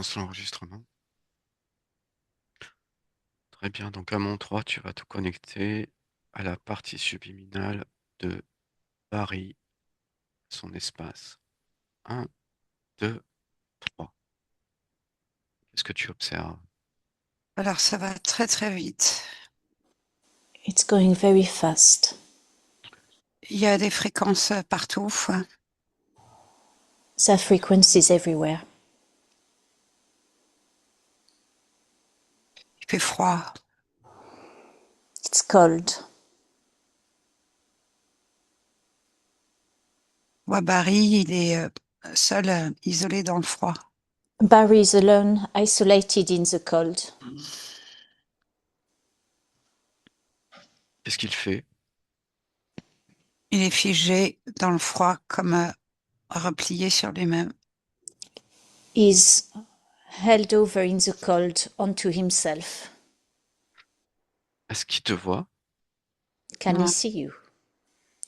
Lance l'enregistrement. Très bien, donc à mon 3, tu vas te connecter à la partie subliminale de Barry, son espace. 1, 2, 3. Qu'est-ce que tu observes? Alors ça va très très vite. It's going very fast. Il y a des fréquences partout. There are frequencies everywhere. Il fait froid. It's cold. Barry, il est seul, isolé dans le froid. Barry is alone, isolated in the cold. Qu'est-ce qu'il fait? Il est figé dans le froid, comme replié sur lui-même. He's held over in the cold onto himself. Est-ce qu'il te voit? Can Non. he see you?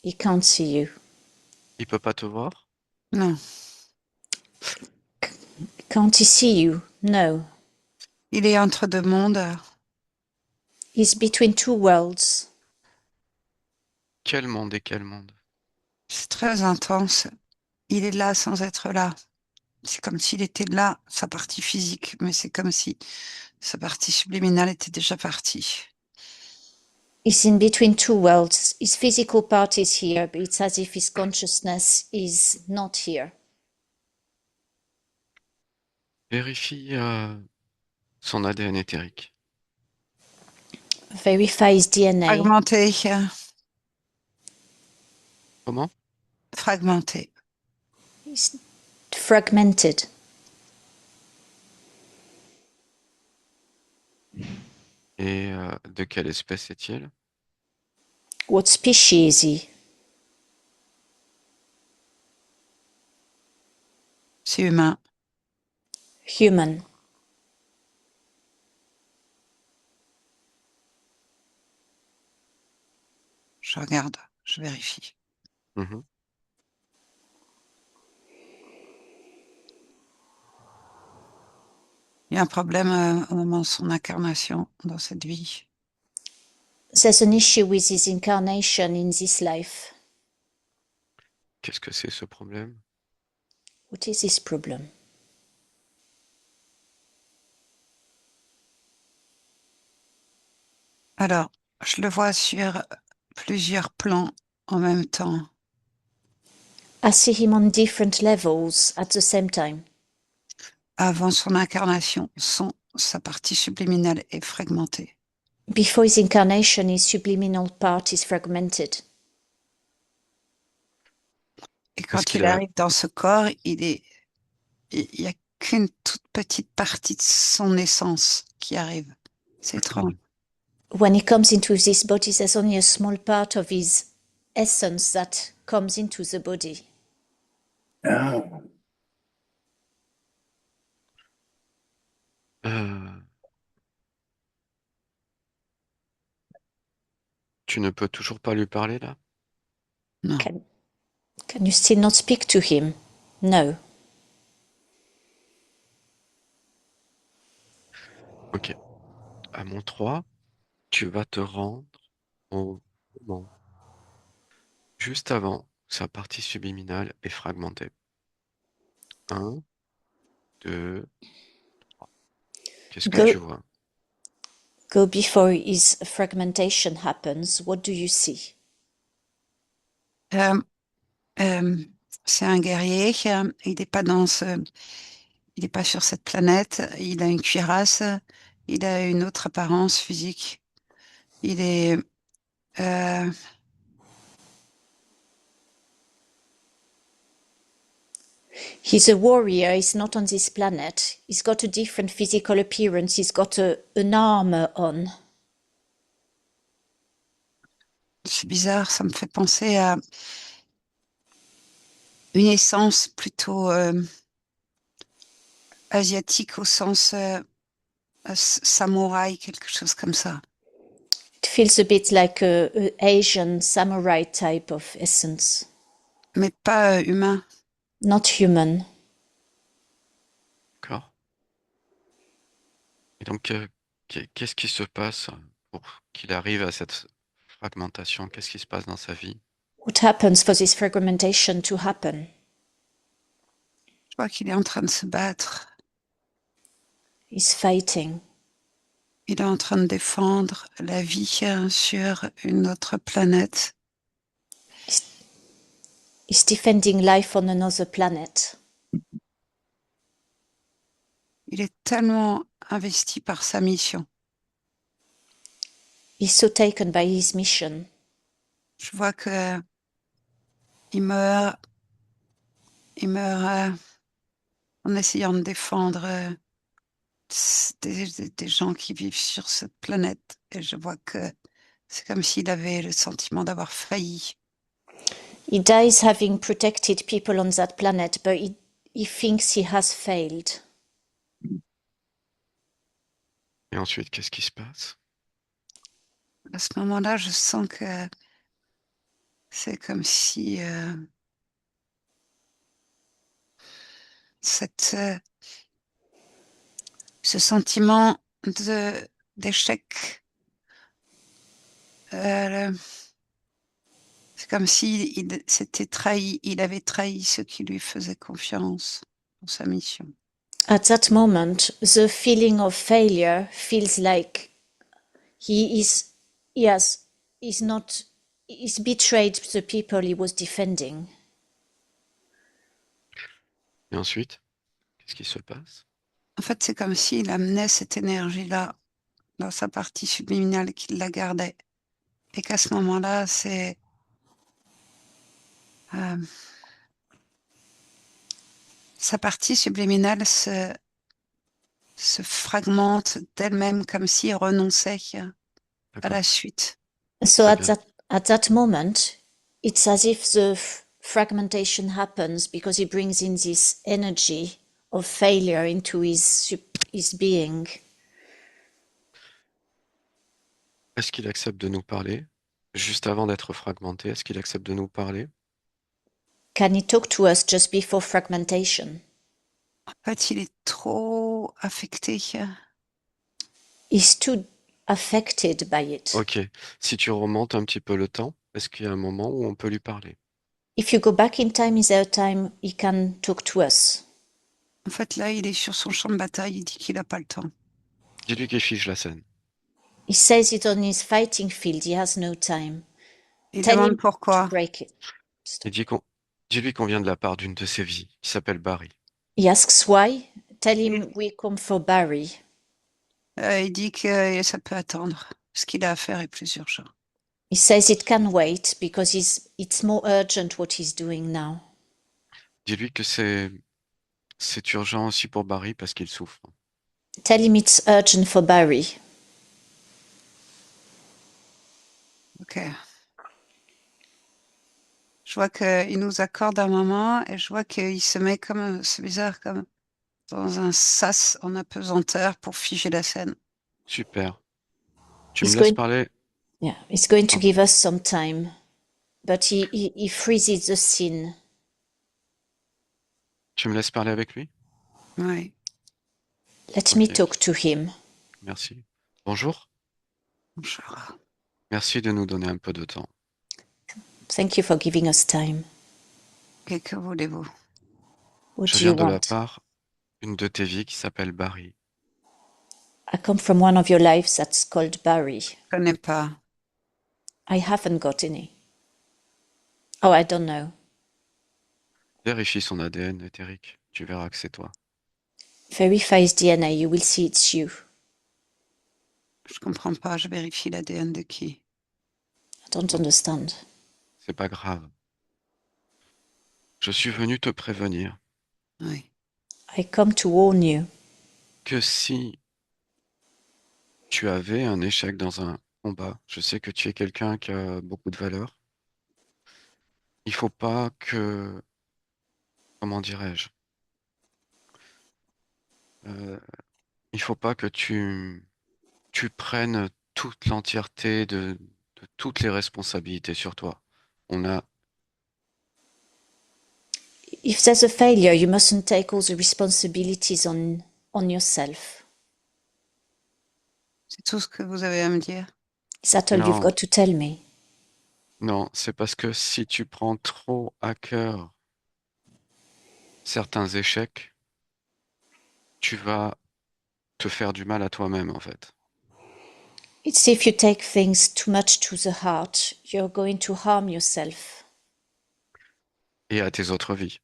He can't see you. Il peut pas te voir? Non. Can't he see you? No. Il est entre deux mondes. He's between two worlds. Quel monde et quel monde? C'est très intense. Il est là sans être là. C'est comme s'il était là, sa partie physique, mais c'est comme si sa partie subliminale était déjà partie. He's in between two worlds. His physical part is here, but it's as if his consciousness is not here. Vérifie son ADN éthérique. Verify his DNA. Fragmenté. Comment? Fragmenté. He's fragmented. Et de quelle espèce est-il? What species is he? C'est humain. Human. Je regarde, je vérifie. Mhm. Il y a un problème au moment de son incarnation dans cette vie. There's an issue with his incarnation in this life. Qu'est-ce que c'est ce problème? What is his problem? Alors, je le vois sur plusieurs plans en même temps. I see him on different levels at the same time. Avant son incarnation, sa partie subliminale est fragmentée. Before his incarnation, his subliminal part is fragmented. Et Est-ce quand il qu'il a... arrive dans ce corps, il y a qu'une toute petite partie de son essence qui arrive. C'est étrange. When he comes into this body, there's only a small part of his essence that comes into the body. Euh, tu ne peux toujours pas lui parler là? Non. Can you still not speak to him? No. Ok. À mon 3, tu vas te rendre au moment juste avant sa partie subliminale est fragmentée. 1, 2, qu'est-ce que tu vois? Go before his fragmentation happens. What do you see? Euh, euh, c'est un guerrier. Il n'est pas il n'est pas sur cette planète. Il a une cuirasse. Il a une autre apparence physique. Il est, euh, He's a warrior. He's not on this planet. He's got a different physical appearance. He's got an armor on. c'est bizarre. Ça me fait penser à une essence plutôt asiatique au sens samouraï, quelque chose comme ça. It feels a bit like a Asian samurai type of essence. Mais pas humain. Not human. D'accord? Et donc, qu'est-ce qui se passe pour qu'il arrive à cette fragmentation? Qu'est-ce qui se passe dans sa vie? What happens for this fragmentation to happen? Je vois qu'il est en train de se battre. He's fighting. Il est en train de défendre la vie sur une autre planète. He's defending life on another planet. Il est tellement investi par sa mission. He's so taken by his mission. Je vois que il meurt en essayant de défendre des gens qui vivent sur cette planète. Et je vois que c'est comme s'il avait le sentiment d'avoir failli. He dies having protected people on that planet, but he thinks he has failed. Et ensuite, qu'est-ce qui se passe? À ce moment-là, je sens que c'est comme si ce sentiment d'échec, c'est comme s'il s'était trahi, il avait trahi ceux qui lui faisaient confiance pour sa mission. At that moment, the feeling of failure feels like he's betrayed the people he was defending. Et ensuite, qu'est-ce qui se passe? En fait, c'est comme s'il amenait cette énergie-là dans sa partie subliminale, qu'il la gardait. Et qu'à ce moment-là, euh, sa partie subliminale se fragmente d'elle-même comme s'il renonçait à D'accord. la suite. So Très at bien. that moment, it's as if the fragmentation happens because he brings in this energy of failure into his being. Est-ce qu'il accepte de nous parler? Juste avant d'être fragmenté, est-ce qu'il accepte de nous parler? Can he talk to us just before fragmentation? En fait, il est trop affecté. He's too affected by it. Ok. Si tu remontes un petit peu le temps, est-ce qu'il y a un moment où on peut lui parler? If you go back in time, is there a time he can talk to us? En fait, là, il est sur son champ de bataille, il dit qu'il n'a pas le temps. Dis-lui qu'il fiche la scène. He says it on his fighting field. He has no time. Il Tell demande him to pourquoi. break it. Et dis-lui qu'on vient de la part d'une de ses vies, qui s'appelle Barry. He asks why. Tell him we come for Barry. Il dit que ça peut attendre. Ce qu'il a à faire est plus urgent. He says it can wait because it's more urgent what he's doing now. Dis-lui que c'est urgent aussi pour Barry parce qu'il souffre. Tell him it's urgent for Barry. Ok. Je vois qu'il nous accorde un moment et je vois qu'il se met comme, c'est bizarre, comme dans un sas en apesanteur pour figer la scène. Super. Tu me He's laisses going, parler? yeah, he's going to Oh, give us some time, but he freezes the scene. tu me laisses parler avec lui? Oui. Let me Ok, talk to him. merci. Bonjour. Bonjour. Merci de nous donner un peu de temps. Thank you for giving us time. Et que voulez-vous? What Je do you viens de la want? part d'une de tes vies qui s'appelle Barry. I come from one of your lives that's called Barry. Je ne connais pas. I haven't got any. Oh, I don't know. Vérifie son ADN éthérique. Tu verras que c'est toi. Verify his DNA, you will see it's you. Je comprends pas. Je vérifie l'ADN de qui? I don't understand. C'est pas grave. Je suis venu te prévenir Oui. I come to warn you que si tu avais un échec dans un combat, je sais que tu es quelqu'un qui a beaucoup de valeur. Il faut pas que, comment dirais-je, euh, il faut pas que tu prennes toute l'entièreté de toutes les responsabilités sur toi. On a, if there's a failure, you mustn't take all the responsibilities on yourself. C'est tout ce que vous avez à me dire? Is that all you've Non, got to tell me? non, c'est parce que si tu prends trop à cœur certains échecs, tu vas te faire du mal à toi-même, en fait. It's if you take things too much to the heart, you're going to harm yourself Et à tes autres vies.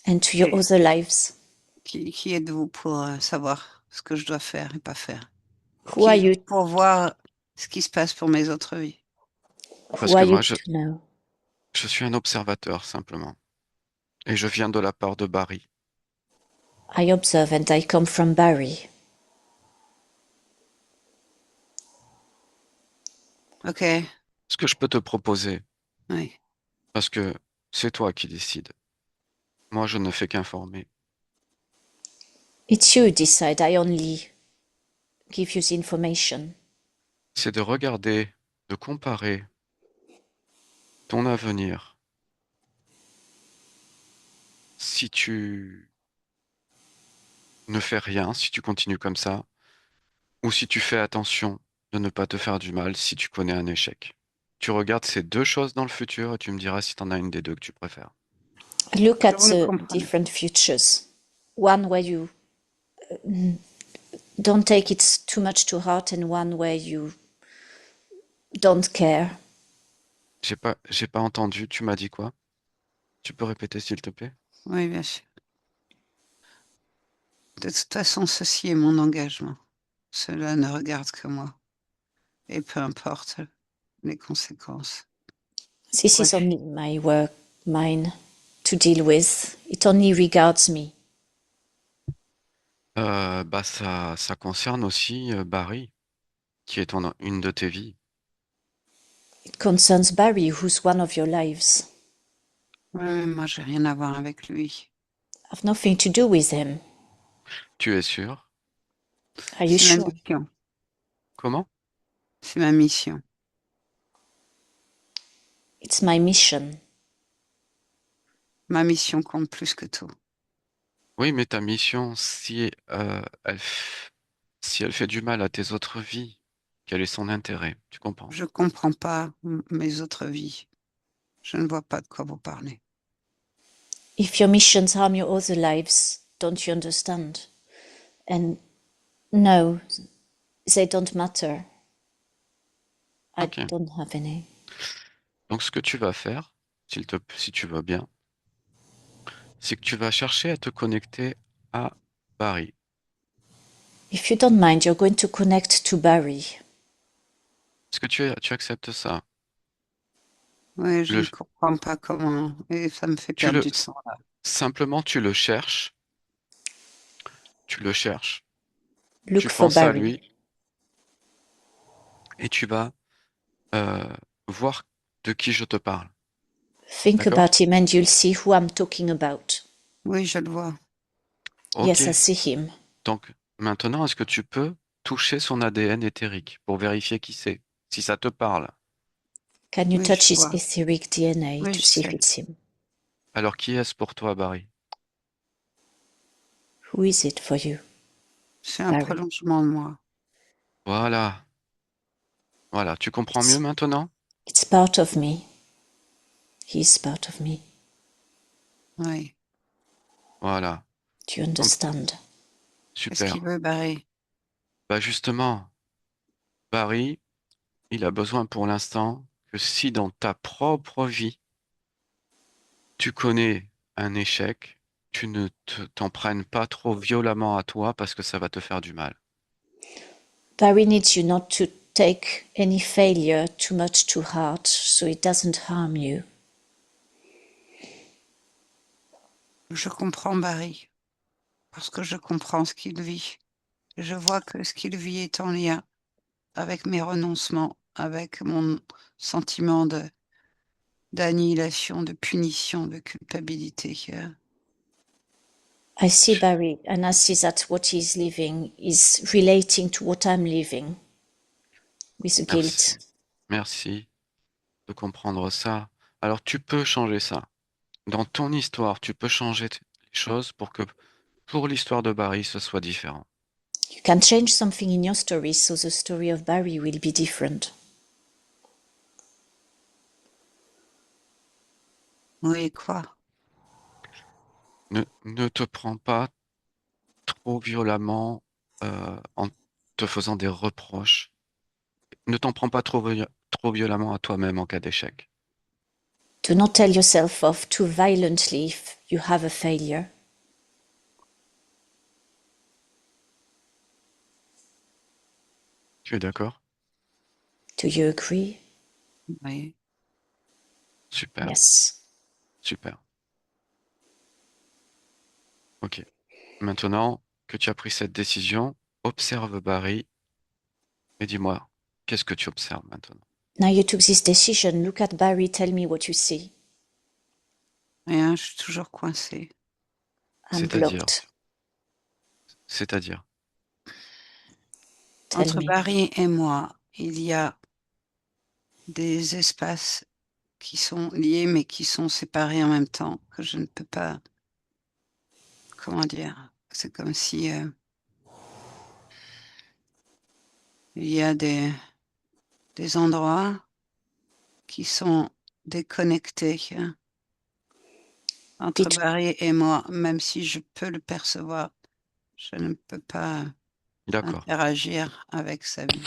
and to your Et other lives. qui êtes-vous pour savoir ce que je dois faire et pas faire? Who Qui are êtes-vous you? pour voir ce qui se passe pour mes autres vies? Parce Who are que you moi, to know? je suis un observateur, simplement. Et je viens de la part de Barry. I observe and I come from Barry. Ok, Ce que je peux te proposer, oui. parce que c'est toi qui décides. Moi, je ne fais qu'informer. It's you who decide. I only give you the information. C'est de regarder, de comparer ton avenir. Si tu ne fais rien, si tu continues comme ça, ou si tu fais attention de ne pas te faire du mal si tu connais un échec. Tu regardes ces deux choses dans le futur et tu me diras si tu en as une des deux que tu préfères. Look Je at vous the comprends. different futures. One where you don't take it too much to heart, and one where you don't care. J'ai pas entendu, tu m'as dit quoi? Tu peux répéter s'il te plaît? Oui, bien sûr. De toute façon, ceci est mon engagement. Cela ne regarde que moi. Et peu importe les conséquences. This is Bref. only my work, mine to deal with. It only regards me. Bah ça concerne aussi Barry, qui est une de tes vies. It concerns Barry, who's one of your lives. Ouais, moi, j'ai rien à voir avec lui. I've nothing to do with him. Tu es sûr? Are you C'est ma sure? mission. Comment? C'est ma mission. It's my mission. Ma mission compte plus que tout. Oui, mais ta mission, si si elle fait du mal à tes autres vies, quel est son intérêt? Tu comprends? Je comprends pas mes autres vies. Je ne vois pas de quoi vous parlez. If your missions harm your other lives, don't you understand? And no, they don't matter. I Ok. don't have any. Donc, ce que tu vas faire, si tu veux bien, c'est que tu vas chercher à te connecter à Paris. If you don't mind, you're going to connect to Barry. Est-ce que tu acceptes ça? Oui, je Le, ne comprends pas comment. Et ça me fait tu perdre le, du temps là. simplement, tu le cherches, Look tu for penses à Barry. lui et tu vas euh, voir de qui je te parle. Think D'accord? about him and you'll see who I'm talking about. Oui, je le vois. Ok. Yes, I see him. Donc, maintenant, est-ce que tu peux toucher son ADN éthérique pour vérifier qui c'est, si ça te parle? Can you Oui, je touch his vois. etheric DNA Oui, to je see if sais. it's him? Alors, qui est-ce pour toi, Barry? Who is it for you, C'est un Barry? prolongement de moi. Voilà. Voilà. Tu comprends mieux It's, maintenant? it's part of me. He's part of me. Oui. Voilà. Do you Donc, understand? Qu'est-ce qu'il super. veut, Barry? Bah, justement, Barry, il a besoin pour l'instant que si dans ta propre vie, tu connais un échec, tu ne t'en prennes pas trop violemment à toi parce que ça va te faire du mal. Barry needs you not to take any failure too much to heart so it doesn't harm you. Je comprends Barry. Parce que je comprends ce qu'il vit. Je vois que ce qu'il vit est en lien avec mes renoncements, avec mon sentiment d'annihilation, de punition, de culpabilité. I see Je- Barry and I see that what he's living is relating to what I'm living with the Merci. guilt. Merci de comprendre ça. Alors tu peux changer ça. Dans ton histoire, tu peux changer les choses pour que pour l'histoire de Barry, ce soit différent. You can change something in your story, so the story of Barry will be different. Oui, quoi? Ne te prends pas trop violemment en te faisant des reproches. Ne t'en prends pas trop violemment à toi-même en cas d'échec. Do not tell yourself off too violently if you have a failure. Tu es d'accord? Do you agree? Oui. Super, Yes. super. Ok. Maintenant que tu as pris cette décision, observe Barry et dis-moi, qu'est-ce que tu observes maintenant? Now you took this decision. Look at Barry. Tell me what you see. Rien, je suis toujours coincée. I'm C'est-à-dire, blocked. c'est-à-dire, Tell Entre me. Barry et moi, il y a des espaces qui sont liés mais qui sont séparés en même temps, que je ne peux pas, comment dire, c'est comme si il y a des endroits qui sont déconnectés entre Bet- Barry et moi, même si je peux le percevoir, je ne peux pas d'accord, interagir avec sa vie.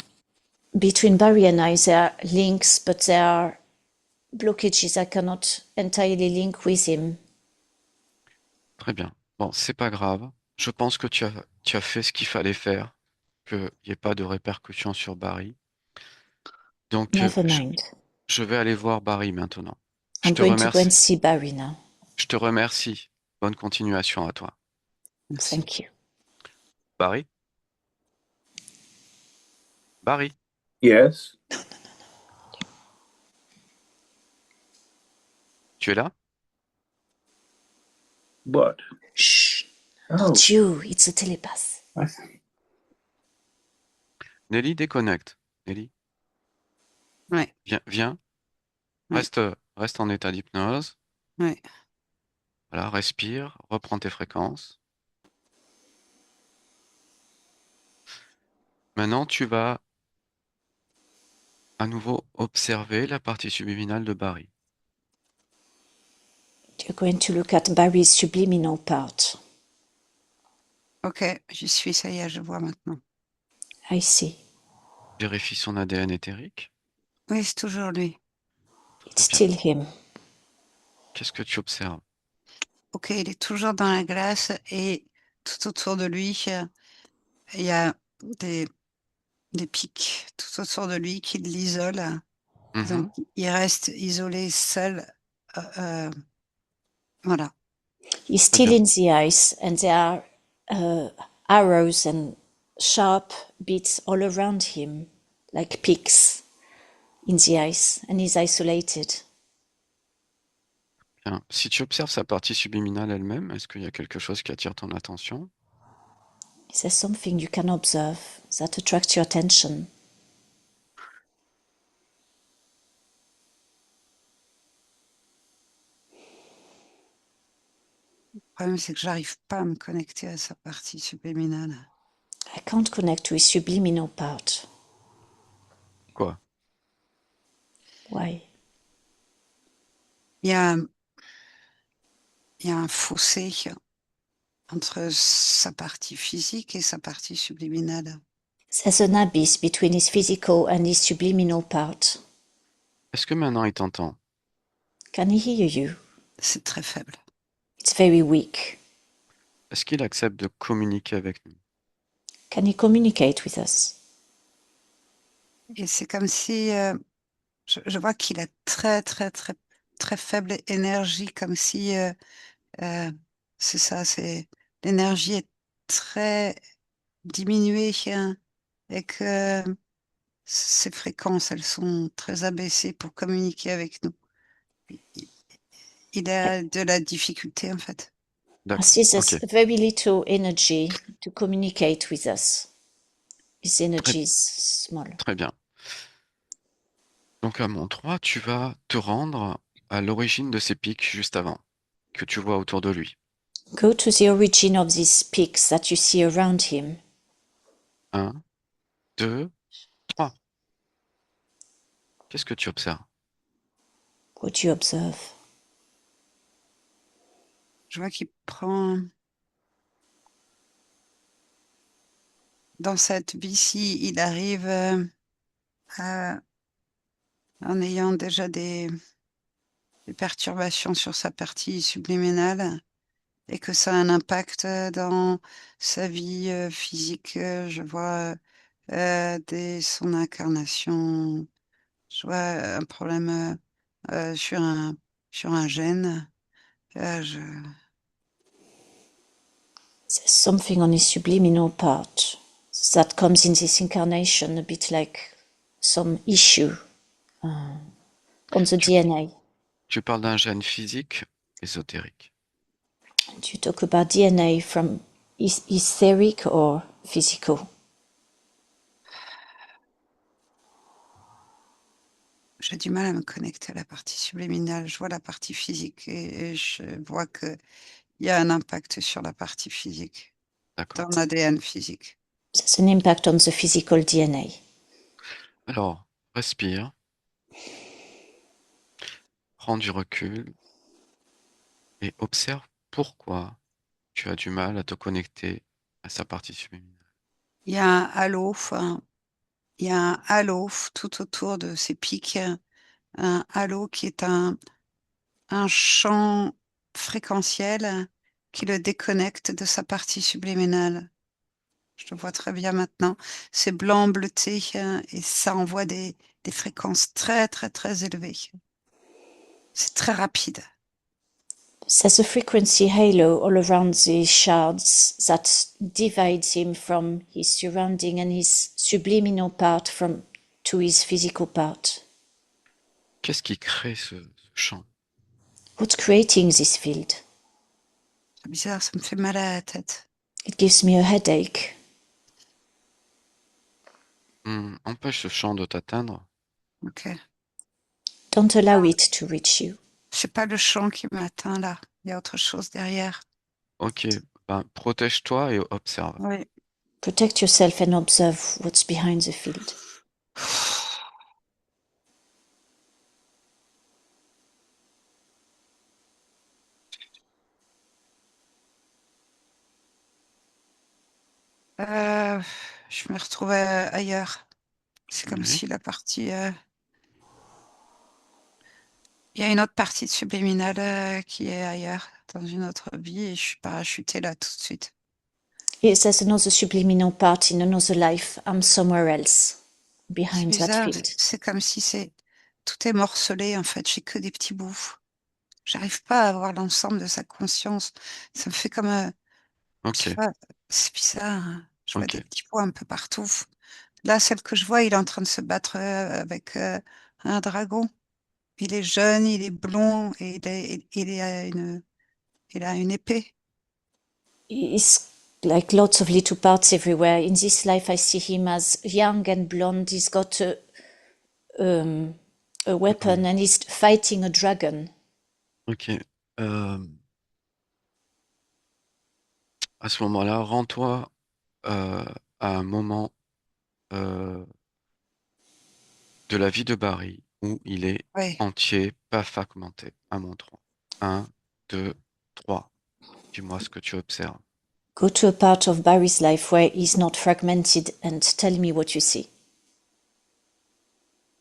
Between Barry and I, there are links, but there are blockages. I cannot entirely link with him. très bien. Bon, c'est pas grave. Je pense que tu as fait ce qu'il fallait faire, qu'il n'y ait pas de répercussions sur Barry. Donc, Never mind. je vais aller voir Barry maintenant. Je I'm te going to go and remercie. see Barry now. Je te remercie. Bonne continuation à toi. Merci. Thank you. Barry? Barry? Yes. Tu es là? What? Shh. Oh, Not you. It's a telepath. I Nelly, déconnecte. Nelly, Ouais, viens. Ouais. Reste en état d'hypnose. ouais. Voilà, respire, reprends tes fréquences. Maintenant, tu vas à nouveau observer la partie subliminale de Barry. You're going to look at Barry's subliminal part. Ok, j'y suis, ça y est, je vois maintenant. I see. Vérifie son ADN éthérique. Oui, c'est toujours lui. It's Très bien. still him. Qu'est-ce que tu observes? Ok, il est toujours dans la glace et tout autour de lui, il y a des, des pics tout autour de lui qui l'isolent. Mhm. Donc, il reste isolé, seul. euh, euh, voilà. He's Très still bien. in the ice, and there are arrows and sharp bits all around him, like picks in the ice, and he's isolated. Bien. Si tu observes sa partie subliminale elle-même, est-ce qu'il y a quelque chose qui attire ton attention? Is there something you can observe that attracts your attention? Le problème, c'est que j'arrive pas à me connecter à sa partie subliminale. I can't connect to his subliminal part. Quoi? Why? Il y a, il y a un fossé entre sa partie physique et sa partie subliminale. There's an abyss between his physical and his subliminal part. Est-ce que maintenant il t'entend? Can he hear you? C'est très faible. It's very weak. Est-ce qu'il accepte de communiquer avec nous? Can he communicate with us? Et c'est comme si je vois qu'il a très, très, très, très faible énergie, comme si euh, c'est ça, c'est l'énergie est très diminuée hein, et que ses fréquences, elles sont très abaissées pour communiquer avec nous. Il a de la difficulté en fait. I D'accord. see there's Ok. very little energy to communicate with us. His Très, energy is small. très bien. Donc à mon 3, tu vas te rendre à l'origine de ces pics juste avant, que tu vois autour de lui. Go to the origin of these peaks that you see around him. 1, 2, 3. Qu'est-ce que tu observes? What do you observe? Je vois qu'il prend, dans cette vie-ci, il arrive en ayant déjà des perturbations sur sa partie subliminale et que ça a un impact dans sa vie physique. Je vois dès son incarnation, je vois un problème sur un gène. Je... There's something on his subliminal part that comes in this incarnation, a bit like some issue on the Tu, DNA. tu parles d'un gène physique ésotérique. And you talk about DNA from etheric or physical. J'ai du mal à me connecter à la partie subliminale. Je vois la partie physique et je vois qu'il y a un impact sur la partie physique, D'accord. dans l'ADN physique. There's an impact on the physical DNA. Alors, respire, prends du recul et observe pourquoi tu as du mal à te connecter à sa partie subliminale. Il y a un halo, il y a un halo tout autour de ces pics, un halo qui est un champ fréquentiel qui le déconnecte de sa partie subliminale. Je le vois très bien maintenant. C'est blanc bleuté et ça envoie des fréquences très, très, très élevées. C'est très rapide. There's a frequency halo all around the shards that divides him from his surrounding and his subliminal part from to his physical part. Qu'est-ce qui crée ce champ? What's creating this field? C'est bizarre, ça me fait mal à la tête. It gives me a headache. Empêche ce champ de t'atteindre. Ok. Don't allow it to reach you. C'est pas le chant qui m'atteint là. Il y a autre chose derrière. Ok, ben, protège-toi et observe. Oui. Protect yourself and observe what's behind the field. Je me retrouvais ailleurs. C'est comme Oui. si la partie. Il y a une autre partie de subliminale qui est ailleurs, dans une autre vie, et je suis parachutée là tout de suite. Yes, there's another subliminal part in another life. I'm somewhere else C'est behind that bizarre. field. C'est comme si tout est morcelé en fait. J'ai que des petits bouts. J'arrive pas à avoir l'ensemble de sa conscience. Ça me fait comme, je sais Ok, pas, c'est bizarre, hein. Je vois ok, des petits points un peu partout. Là, celle que je vois, il est en train de se battre avec un dragon. Il est jeune, il est blond et il a une épée. It's like lots of little parts everywhere. In this life, I see him as young and blonde. He's got a weapon and he's fighting a dragon. ok. À ce moment-là, rends-toi à un moment euh, de la vie de Barry où il est Oui. entier, pas fragmenté. À mon 3. 1, 2, 3. Dis-moi ce que tu observes. Go to a part of Barry's life where he's not fragmented and tell me what you see.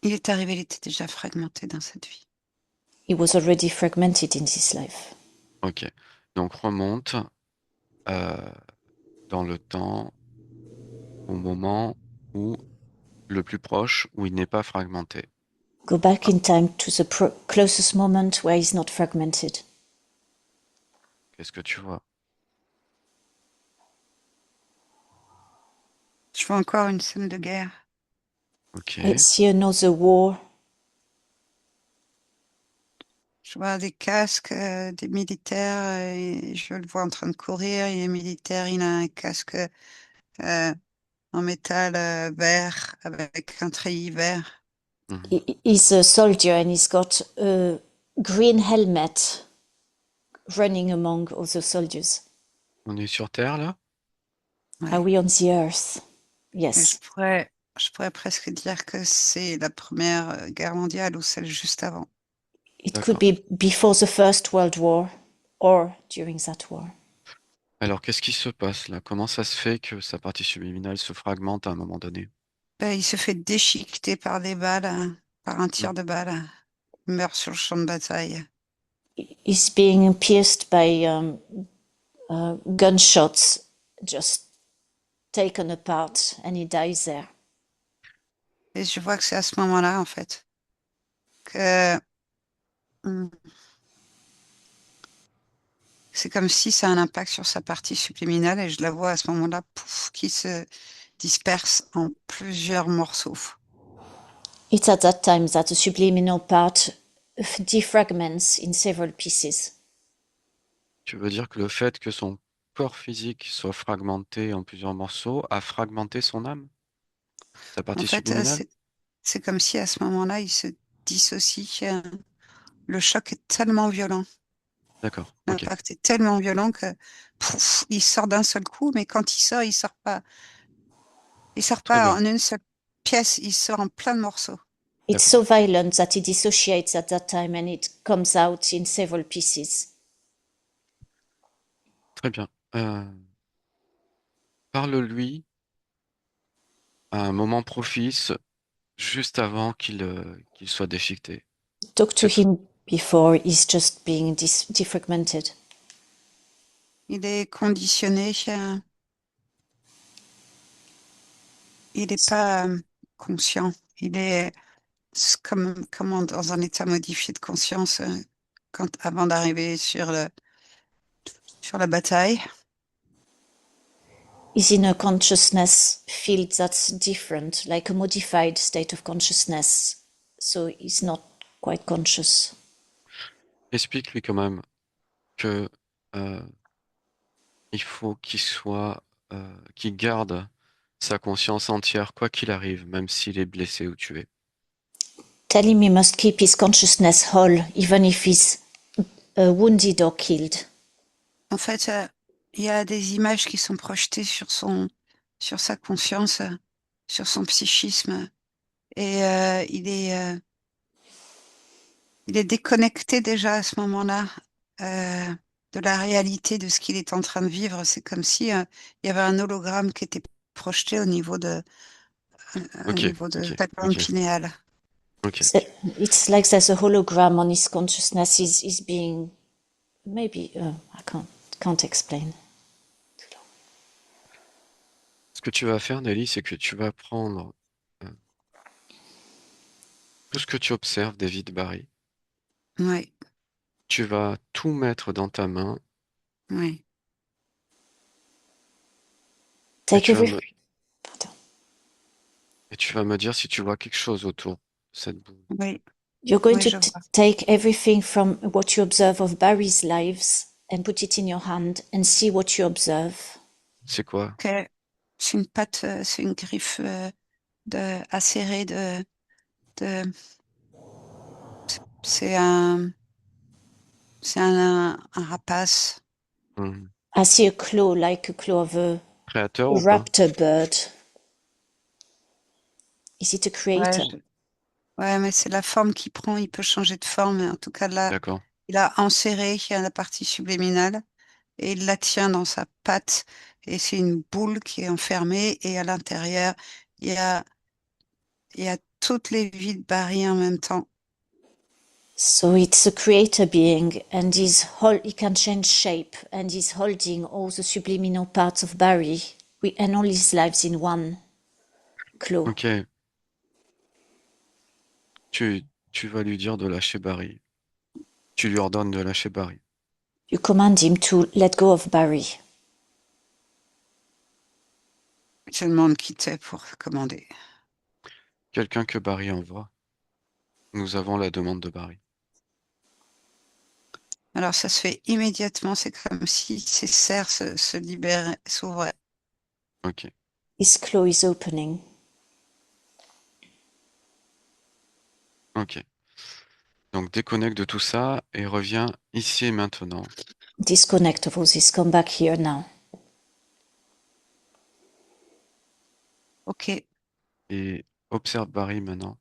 Il est arrivé, il était déjà fragmenté dans cette vie. He was already fragmented in this life. Ok. Donc remonte euh, dans le temps au moment où le plus proche où il n'est pas fragmenté. Go back in time to the closest moment where he's not fragmented. Qu'est-ce que tu vois? Je vois encore une scène de guerre. Ok. I see another war. Je vois des casques, des militaires, et je le vois en train de courir. Il est militaire, il a un casque en métal vert avec un treillis vert. Mhm. He's a soldier and he's got a green helmet running among other soldiers. On est sur Terre là? Ouais. Are we on the earth? Et Yes, je pourrais presque dire que c'est la Première Guerre mondiale ou celle juste avant. it could D'accord. be before the First World War or during that war. Alors, qu'est-ce qui se passe là? Comment ça se fait que sa partie subliminale se fragmente à un moment donné? Ben, il se fait déchiqueter par des balles, par un Hmm. tir de balle. Il meurt sur le champ de bataille. He's being pierced by gunshots, just taken apart, and he dies there. Et je vois que c'est à ce moment-là, en fait, que hmm, c'est comme si ça a un impact sur sa partie subliminale et je la vois à ce moment-là, pouf, qui se disperse en plusieurs morceaux. It's at that time that the subliminal part defragments in several pieces. Tu veux dire que le fait que son corps physique soit fragmenté en plusieurs morceaux a fragmenté son âme? Sa En partie fait, subliminale? c'est comme si à ce moment-là, il se dissocie. Le choc est tellement violent, D'accord, ok, l'impact est tellement violent que pouf, il sort d'un seul coup, mais quand il sort très pas bien, en une seule pièce, il sort en plein de morceaux. It's d'accord, so violent that he dissociates at that time and it comes out in several pieces. très bien. Parle-lui à un moment propice, juste avant qu'il soit déchiqueté. Talk to Être- him before he's just being defragmented. Il est conditionné, il n'est pas conscient. Il est comme dans un état modifié de conscience avant d'arriver sur la bataille. He's in a consciousness field that's different, like a modified state of consciousness. So he's not quite conscious. Explique-lui quand même que euh, il faut qu'il garde sa conscience entière, quoi qu'il arrive, même s'il est blessé ou tué. Tell him he must keep his consciousness whole, even if he's wounded or killed. En fait, il y a des images qui sont projetées sur sa conscience, sur son psychisme, et il est déconnecté déjà à ce moment-là euh, de la réalité de ce qu'il est en train de vivre. C'est comme si il y avait un hologramme qui était projeté au Ok, niveau de ok, sa glande ok, pinéale. ok. So it's like there's a hologram on his consciousness is being maybe I can't explain. Ce que tu vas faire, Nelly, c'est que tu vas prendre euh, tout ce que tu observes David Barry, Oui, tu vas tout mettre dans ta main oui, et Take every et tu vas me dire si tu vois quelque chose autour de cette boule. oui, You're going oui, to je vois. take everything from what you observe of Barry's lives and put it in your hand and see what you observe. C'est quoi? Ok. C'est une patte, c'est une griffe acérée de, c'est un, c'est un rapace. Hmm. I see a claw like a claw of a Créateur ou pas? raptor bird. Is it a Ouais, creator? ouais, mais c'est la forme qu'il prend. Il peut changer de forme. Mais en tout cas, là, D'accord. il a enserré la partie subliminale et il la tient dans sa patte. Et c'est une boule qui est enfermée. Et à l'intérieur, il y a, il y a toutes les vies de Barry en même temps. So it's a creator being, and he can change shape, and he's holding all the subliminal parts of Barry and all his lives in one claw. Ok, tu vas lui dire de lâcher Barry. Tu lui ordonnes de lâcher Barry. You command him to let go of Barry. Je demande qui t'es pour commander. Quelqu'un que Barry envoie. Nous avons la demande de Barry. Alors, ça se fait immédiatement. C'est comme si ses serres se libéraient, s'ouvraient. Ok, His claw is opening. ok. Donc déconnecte de tout ça et reviens ici et maintenant. Disconnect of all this. Come back here now. Ok. Et observe Barry maintenant.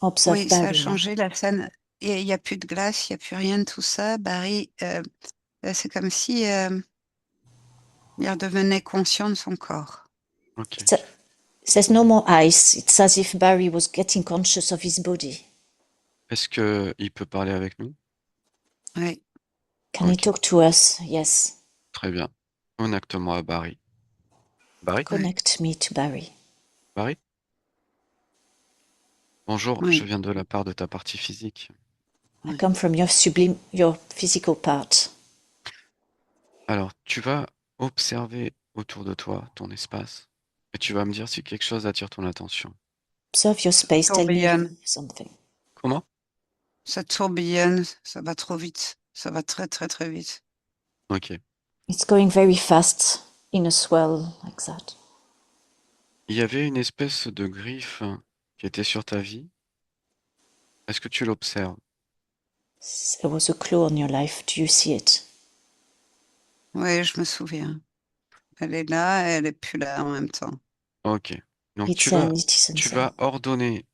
Observe Oui, ça a Barry now. changé la scène. Et il n'y a plus de glace, il n'y a plus rien de tout ça. Barry, c'est comme si il redevenait conscient de son corps. Ok. It's a- there's no more ice. It's as if Barry was getting conscious of his body. Est-ce que il peut parler avec nous? Oui. Can he Ok, talk to us? Yes. très bien. Connecte-moi à Barry. Barry? Connect me to Barry. Barry? Bonjour, je Oui. viens de la part de ta partie physique. I Oui. come from your physical part. Alors, tu vas observer autour de toi ton espace et tu vas me dire si quelque chose attire ton attention. Observe your Ça space. Tell me tourbillonne. if something. Comment? Ça tourbillonne. Ça va trop vite. Ça va très, très, très vite. Ok. It's going very fast in a swell like that. Il y avait une espèce de griffe qui était sur ta vie. Est-ce que tu l'observes? There was a claw on your life. Do you see it? Oui, je me souviens. Elle est là, elle est plus là en même temps. Ok. Donc It's there and it isn't tu there. vas ordonner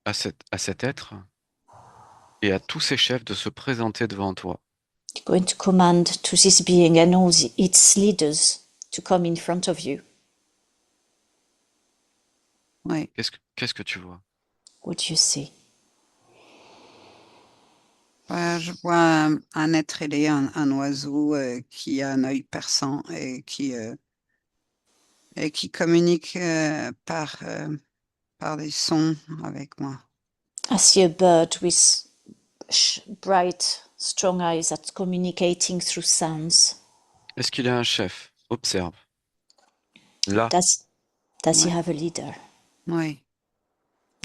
à cet être et à tous ses chefs de se présenter devant toi. You're going to command to this being and all its leaders to come in front of you. Oui. Qu'est-ce que tu vois? What do you see? Je vois un être ailé, un oiseau qui a un œil perçant et qui communique par des sons avec moi. I see a bird with bright, strong eyes that's communicating through sounds. Est-ce qu'il a un chef? Observe. Là, Does he Ouais. have a leader? Oui,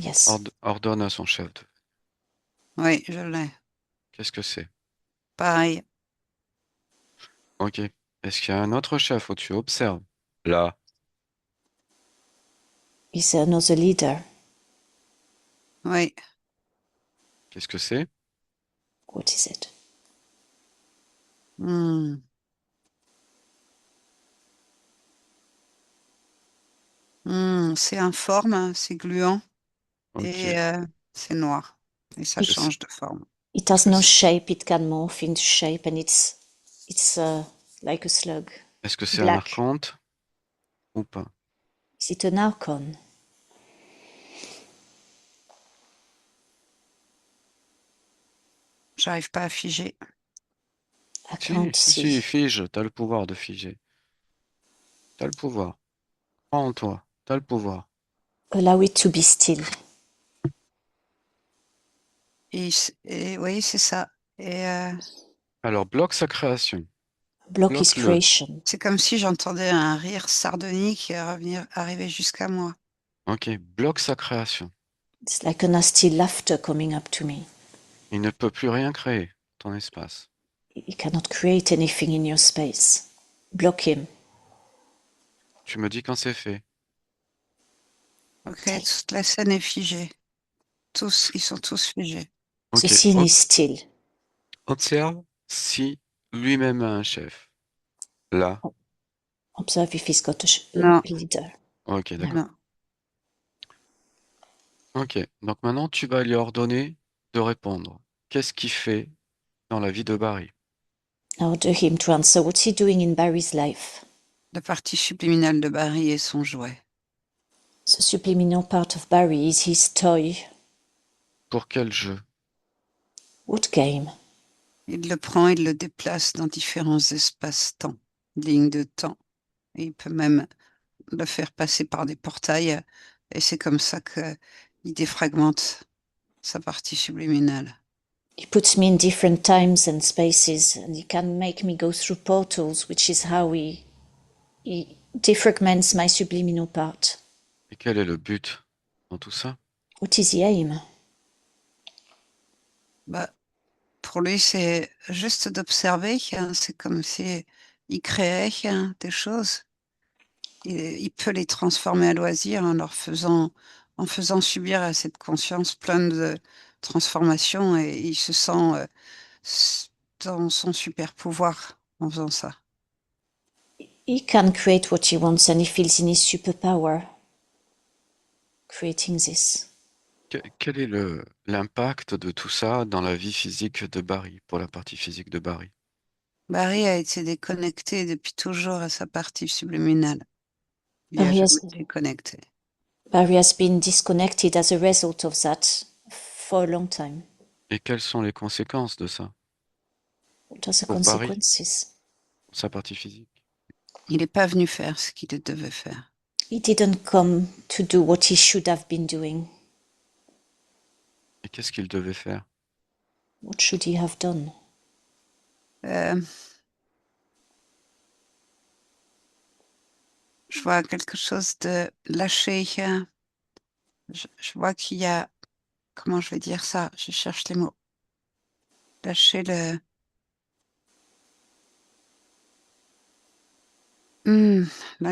Yes. ordonne à son chef. oui, je l'ai. Qu'est-ce que c'est? Pareil. Ok. Est-ce qu'il y a un autre chef au-dessus? Observe. Là. Is there another leader? Oui. Qu'est-ce que c'est? What is it? Hmm. C'est informe, hein, c'est gluant Ok. et c'est noir. Et ça It, change de forme. it Est-ce has que no c'est shape. It can morph into shape, and it's like a slug. est-ce que c'est un Black. archonte ou pas? Is it an archon? J'arrive pas à figer. I Si, can't si, see. fige. T'as le pouvoir de figer. T'as le pouvoir. Crois en toi. T'as le pouvoir. Allow it to be still. Et oui, c'est ça. Et Alors, bloque sa création. Block his Bloque-le. creation. c'est comme si j'entendais un rire sardonique arriver jusqu'à moi. Ok. Bloque sa création. It's like a nasty laughter coming up to me. Il ne peut plus rien créer. Ton espace. He cannot create anything in your space. Block him. Tu me dis quand c'est fait. Ok, Tell. toute la scène est figée. Ils sont tous figés. The Ok. scene is still. Observe si lui-même a un chef. Là. Observe if he's got a Non, leader. Ok, No. d'accord. non. Ok. Donc maintenant, tu vas lui ordonner de répondre. Qu'est-ce qu'il fait dans la vie de Barry? Order him to answer. What's he doing in Barry's life? La partie subliminale de Barry est son jouet. The subliminal part of Barry is his toy. Pour quel jeu? What game? Il le prend, il le déplace dans différents espaces-temps, lignes de temps. Et il peut même le faire passer par des portails. Et c'est comme ça qu'il défragmente sa partie subliminale. He puts me in different times and spaces, and he can make me go through portals, which is how he defragments my subliminal part. Et quel est le but dans tout ça? What is the aim? Bah, pour lui, c'est juste d'observer. Hein, c'est comme si il créait des choses. Il peut les transformer à loisir en faisant subir à cette conscience plein de transformations et il se sent dans son super pouvoir en faisant ça. He can create what he wants, and he feels in his superpower. creating this. Quel est l'impact de tout ça dans la vie physique de Barry, pour la partie physique de Barry? Barry a été déconnecté depuis toujours à sa partie subliminale. Il n'a Barry jamais has, été connecté. Barry has been disconnected as a result of that for a long time. Et quelles sont les conséquences de ça What are the pour Barry, consequences? pour sa partie physique? Il n'est pas venu faire ce qu'il devait faire. He didn't come to do what he should have been doing. Et qu'est-ce qu'il devait faire? What should he have done? Euh, je vois quelque chose de lâché. Je vois qu'il y a, comment je vais dire ça? Je cherche les mots. Lâcher la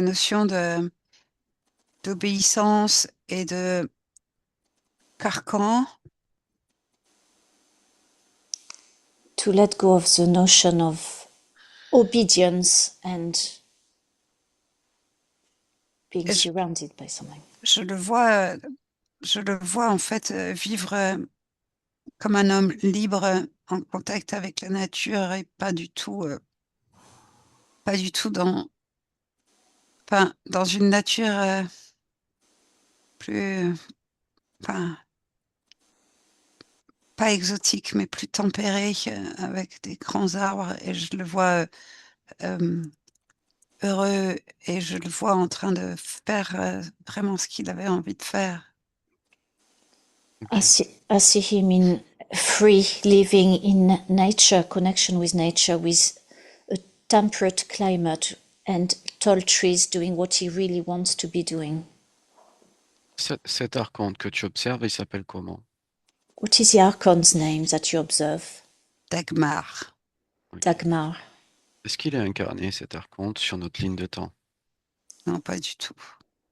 notion d'obéissance et de carcan. To let go of the notion of obedience and being Et surrounded by something. je le vois, en fait vivre comme un homme libre en contact avec la nature et pas du tout dans une nature plus, enfin, pas exotique, mais plus tempérée, avec des grands arbres. Et je le vois euh, heureux et je le vois en train de faire vraiment ce qu'il avait envie de faire. Ok. I see him in free living in nature, connection with nature, with a temperate climate and tall trees doing what he really wants to be doing. Cet archonte que tu observes, il s'appelle comment? What is the archon's name that you observe? Dagmar. Ok. Dagmar. Est-ce qu'il est incarné, cet archonte, sur notre ligne de temps? Non, pas du tout.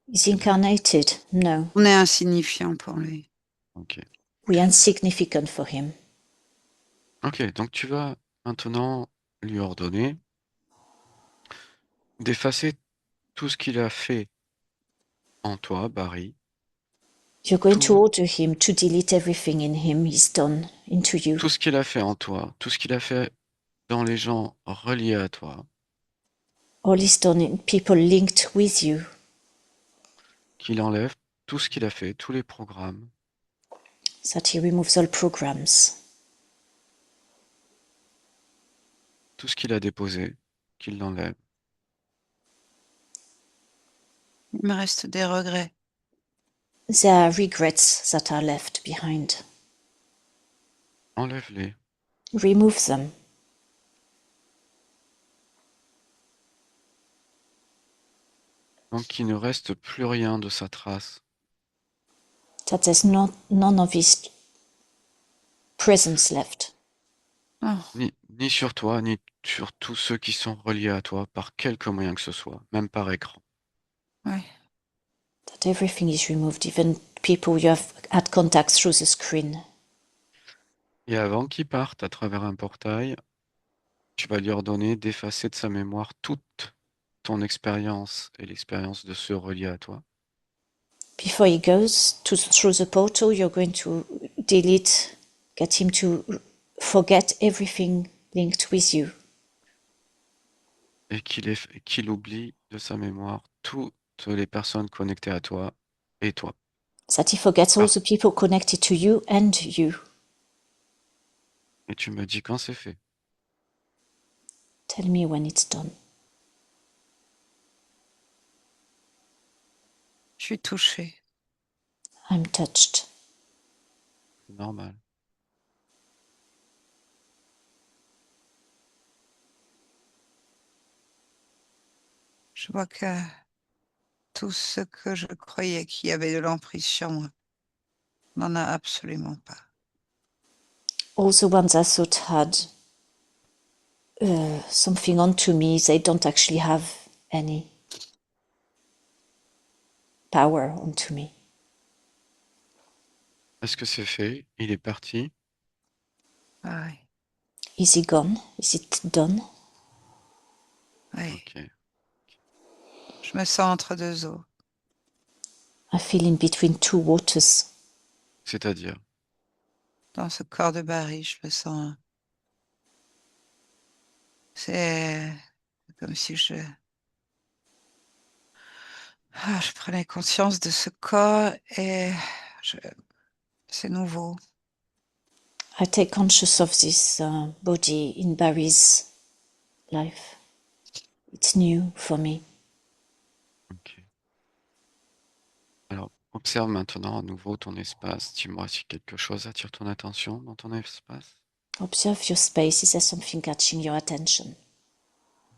Is he incarnated? No. On est insignifiant pour lui. Ok. We are insignificant for him. Ok, donc tu vas maintenant lui ordonner d'effacer tout ce qu'il a fait en toi, Barry, You're going to tout, order him to delete everything in him he's done into you. tout ce qu'il a fait en toi, tout ce qu'il a fait dans les gens reliés à toi, All he's done in people linked with you. qu'il enlève tout ce qu'il a fait, tous les programmes, That he removes all programs. tout ce qu'il a déposé, qu'il l'enlève. Il me reste des regrets. There are regrets that are left behind. Enlève-les. Remove them. Donc qu'il ne reste plus rien de sa trace. That there's none of his presence left. Oh, Ni sur toi, ni sur tous ceux qui sont reliés à toi par quelque moyen que ce soit, même par écran. ouais. That everything is removed, even people you have had contact through the screen. Et avant qu'il parte à travers un portail, tu vas lui ordonner d'effacer de sa mémoire toute ton expérience et l'expérience de ceux reliés à toi. Before he goes through the portal, you're going to get him to forget everything linked with you. Et qu'il oublie de sa mémoire toutes les personnes connectées à toi et toi. That he forgets all Ah, the people connected to you and you. et tu me dis quand c'est fait. Tell me when it's done. Je suis touchée. I'm touched. C'est normal. Je vois que tout ce que je croyais qu'il y avait de l'emprise sur moi n'en a absolument pas. All the ones I thought had something onto me, they don't actually have any power onto me. Est-ce que c'est fait? Il est parti? Ah, oui, Is he gone? Is it done? oui. Ok. Je me sens entre deux eaux. I feel in between two waters. C'est-à-dire, Dans ce corps de Barry, je le sens. C'est comme si je prenais conscience de ce corps et je- c'est nouveau. I take conscious of this body in Barry's life. It's new for me. ok. Alors, observe maintenant à nouveau ton espace. Dis-moi si quelque chose attire ton attention dans ton espace. Observe your space. Is there something catching your attention?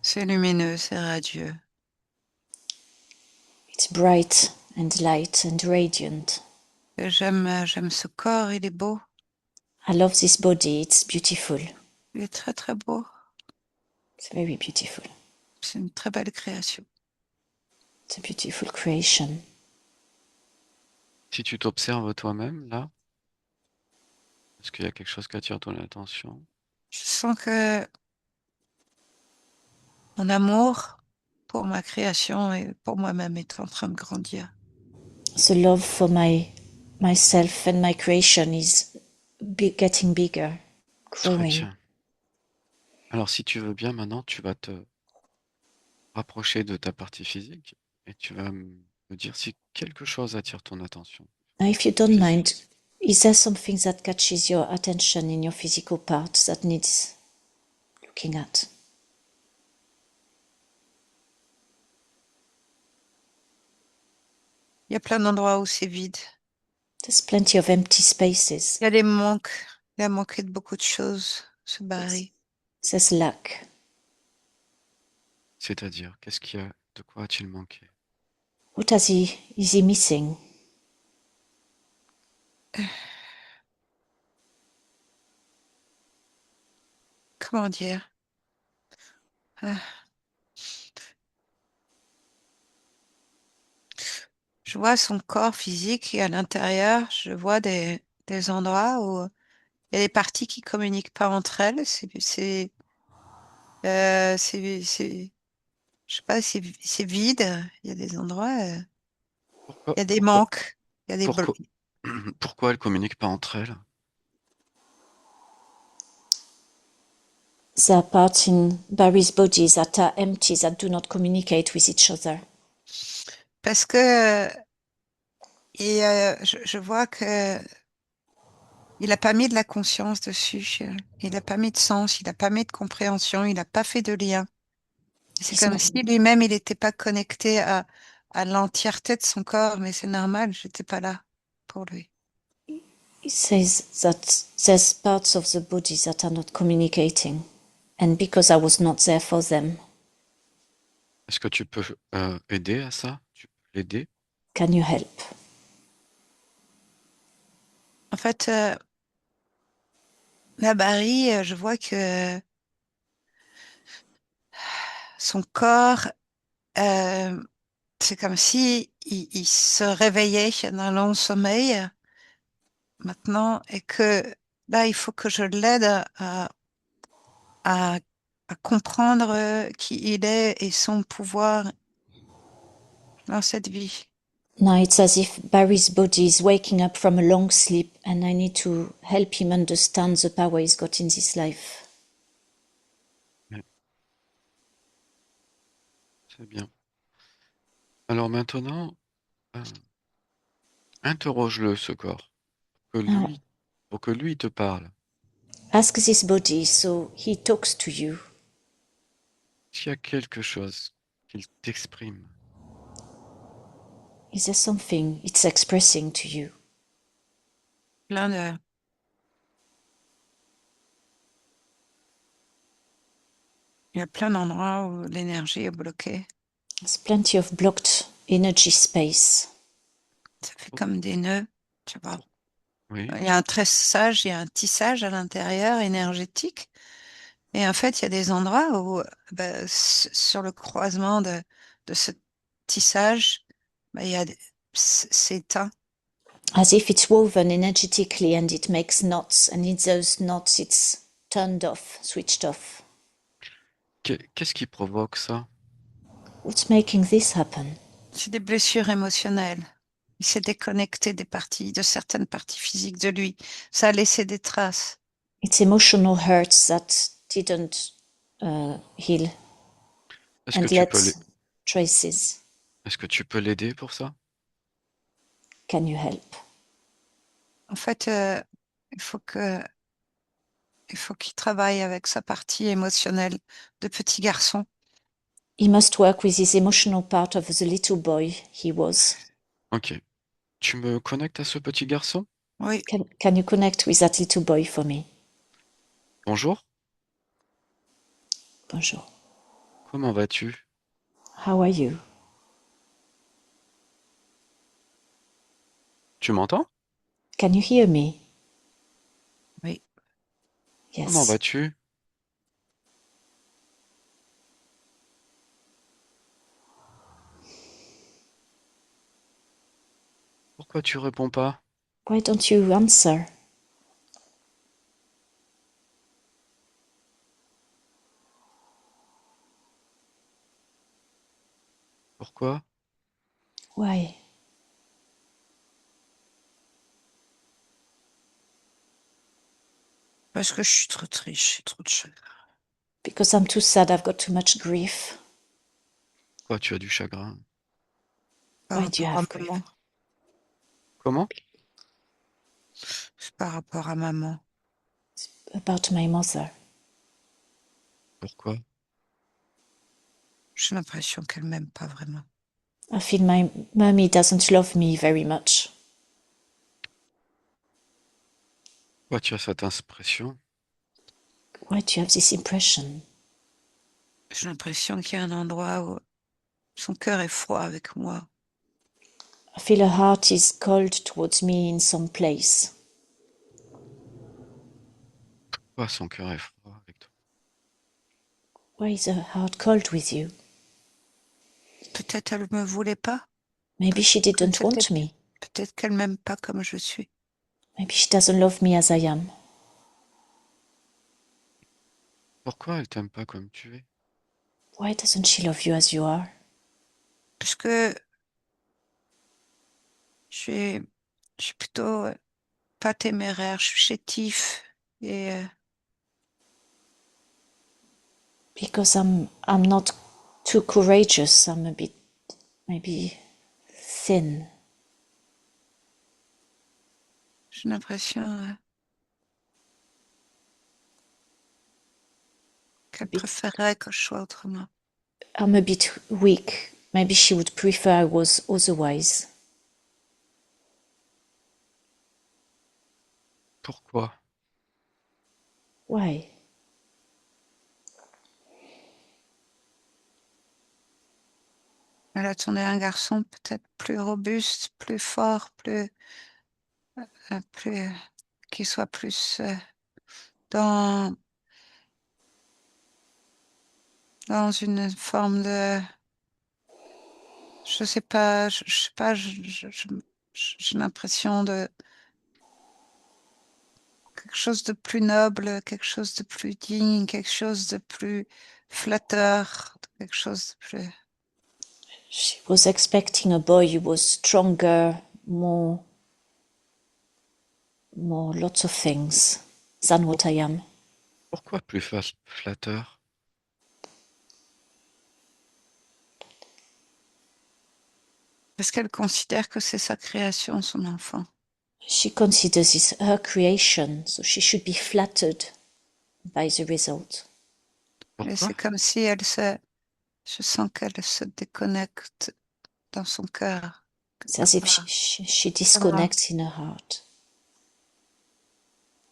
C'est lumineux, c'est radieux. It's bright and light and radiant. Et j'aime ce corps, il est beau. I love this body. It's beautiful. Il est très très beau. It's very beautiful. C'est une très belle création. It's a beautiful creation. Si tu t'observes toi-même, là, est-ce qu'il y a quelque chose qui attire ton attention? Je sens que mon amour pour ma création et pour moi-même est en train de grandir. The love for myself and my creation is getting bigger, Très growing. bien. Alors, si tu veux bien, maintenant, tu vas te rapprocher de ta partie physique et tu vas me dire si quelque chose attire ton attention. Now, if you don't Physique. mind, is there something that catches your attention in your physical part that needs looking at? Il y a plein d'endroits où c'est vide. There's plenty of empty spaces. Il y a des manques. Il a manqué de beaucoup de choses, ce Barry. There's lack. C'est-à-dire, qu'est-ce qu'il y a, de quoi a-t-il manqué? What is he missing? Comment dire? Ah. Je vois son corps physique et à l'intérieur, je vois des endroits où il y a des parties qui communiquent pas entre elles. Je sais pas, c'est vide. Il y a des endroits, Pourquoi, il y a des pourquoi, manques. Il y a des pourquoi, pourquoi elles communiquent pas entre elles? There are parts in Barry's body that are empty, that do not communicate with each other. Parce que je vois que il a pas mis de la conscience dessus. Il a pas mis de sens. Il a pas mis de compréhension. Il a pas fait de lien. C'est He's comme not, si lui-même, il n'était pas connecté à l'entièreté de son corps, mais c'est normal, j'étais pas là pour lui. he says that there's parts of the body that are not communicating, and because I was not there for them. Est-ce que tu peux aider à ça? Tu peux l'aider? Can you help? En fait, là, Barry, je vois que son corps, euh, c'est comme si il se réveillait d'un long sommeil maintenant et que là, il faut que je l'aide à, à comprendre qui il est et son pouvoir dans cette vie. Now it's as if Barry's body is waking up from a long sleep, and I need to help him understand the power he's got in this life. Ouais, c'est bien. Alors maintenant, euh, interroge-le, ce corps, que Now, lui, pour que lui te parle. ask this body so he talks to you. S'il y a quelque chose qu'il t'exprime, Is there something it's expressing to you? Plein de, il y a plein d'endroits où l'énergie est bloquée. There's plenty of blocked energy space. Ça fait comme des nœuds, tu vois. oui, Il y a un tressage, il y a un tissage à l'intérieur énergétique. Et en fait, il y a des endroits où, sur le croisement de ce tissage, il y a, c'est éteint. As if it's woven energetically and it makes knots, and in those knots it's turned off, switched off. Qu'est-ce qui provoque ça? What's making this happen? C'est des blessures émotionnelles. Il s'est déconnecté de certaines parties physiques de lui. Ça a laissé des traces. It's emotional hurts that didn't heal Est-ce que and tu peux left traces. est-ce que tu peux l'aider pour ça? Can you help? En fait, il faut qu'il travaille avec sa partie émotionnelle de petit garçon. He must work with his emotional part of the little boy he was. Ok. Tu me connectes à ce petit garçon? Oui, Can you connect with that little boy for me? Bonjour, Bonjour. comment vas-tu? How are you? Tu m'entends? Can you hear me? oui. Comment Yes. vas-tu? Pourquoi tu réponds pas? Why don't you answer? Pourquoi? Why? Parce que je suis trop triste, j'ai trop de chagrin. Because I'm too sad, I've got too much grief. Pourquoi tu as du chagrin? Par Why do you rapport à have grief? maman. Comment? C'est par rapport à maman. About my mother. Pourquoi? J'ai l'impression qu'elle m'aime pas vraiment. I feel my mummy doesn't love me very much. Pourquoi tu as cette impression? Why do you have this impression? J'ai l'impression qu'il y a un endroit où son cœur est froid avec moi. I feel her heart is cold towards me in some place. Pourquoi son cœur est froid avec toi? Why is her heart cold with you? Peut-être elle me voulait pas. Maybe she didn't want me. Peut-être qu'elle m'aime pas comme je suis. Maybe she doesn't love me as I am. Pourquoi elle t'aime pas comme tu es? Why doesn't she love you as you are? Parce que je suis plutôt pas téméraire, je suis chétif. Et Because I'm not too courageous. I'm a bit maybe thin. j'ai l'impression qu'elle préférerait que je sois autrement. I'm a bit weak. Maybe she would prefer I was otherwise. Pourquoi? Why? Elle attendait un garçon peut-être plus robuste, plus fort, plus qui soit plus dans une forme de, je sais pas, je sais pas, j'ai l'impression de quelque chose de plus noble, quelque chose de plus digne, quelque chose de plus flatteur, quelque chose de plus. She was expecting a boy who was stronger, more lots of things than what I am. Pourquoi plus flatteur? Parce qu'elle considère que c'est sa création, son enfant. She considers it her creation, so she should be flattered by the result. Et Pourquoi? c'est comme si je sens qu'elle se déconnecte dans son cœur. It's as if she disconnects in her heart.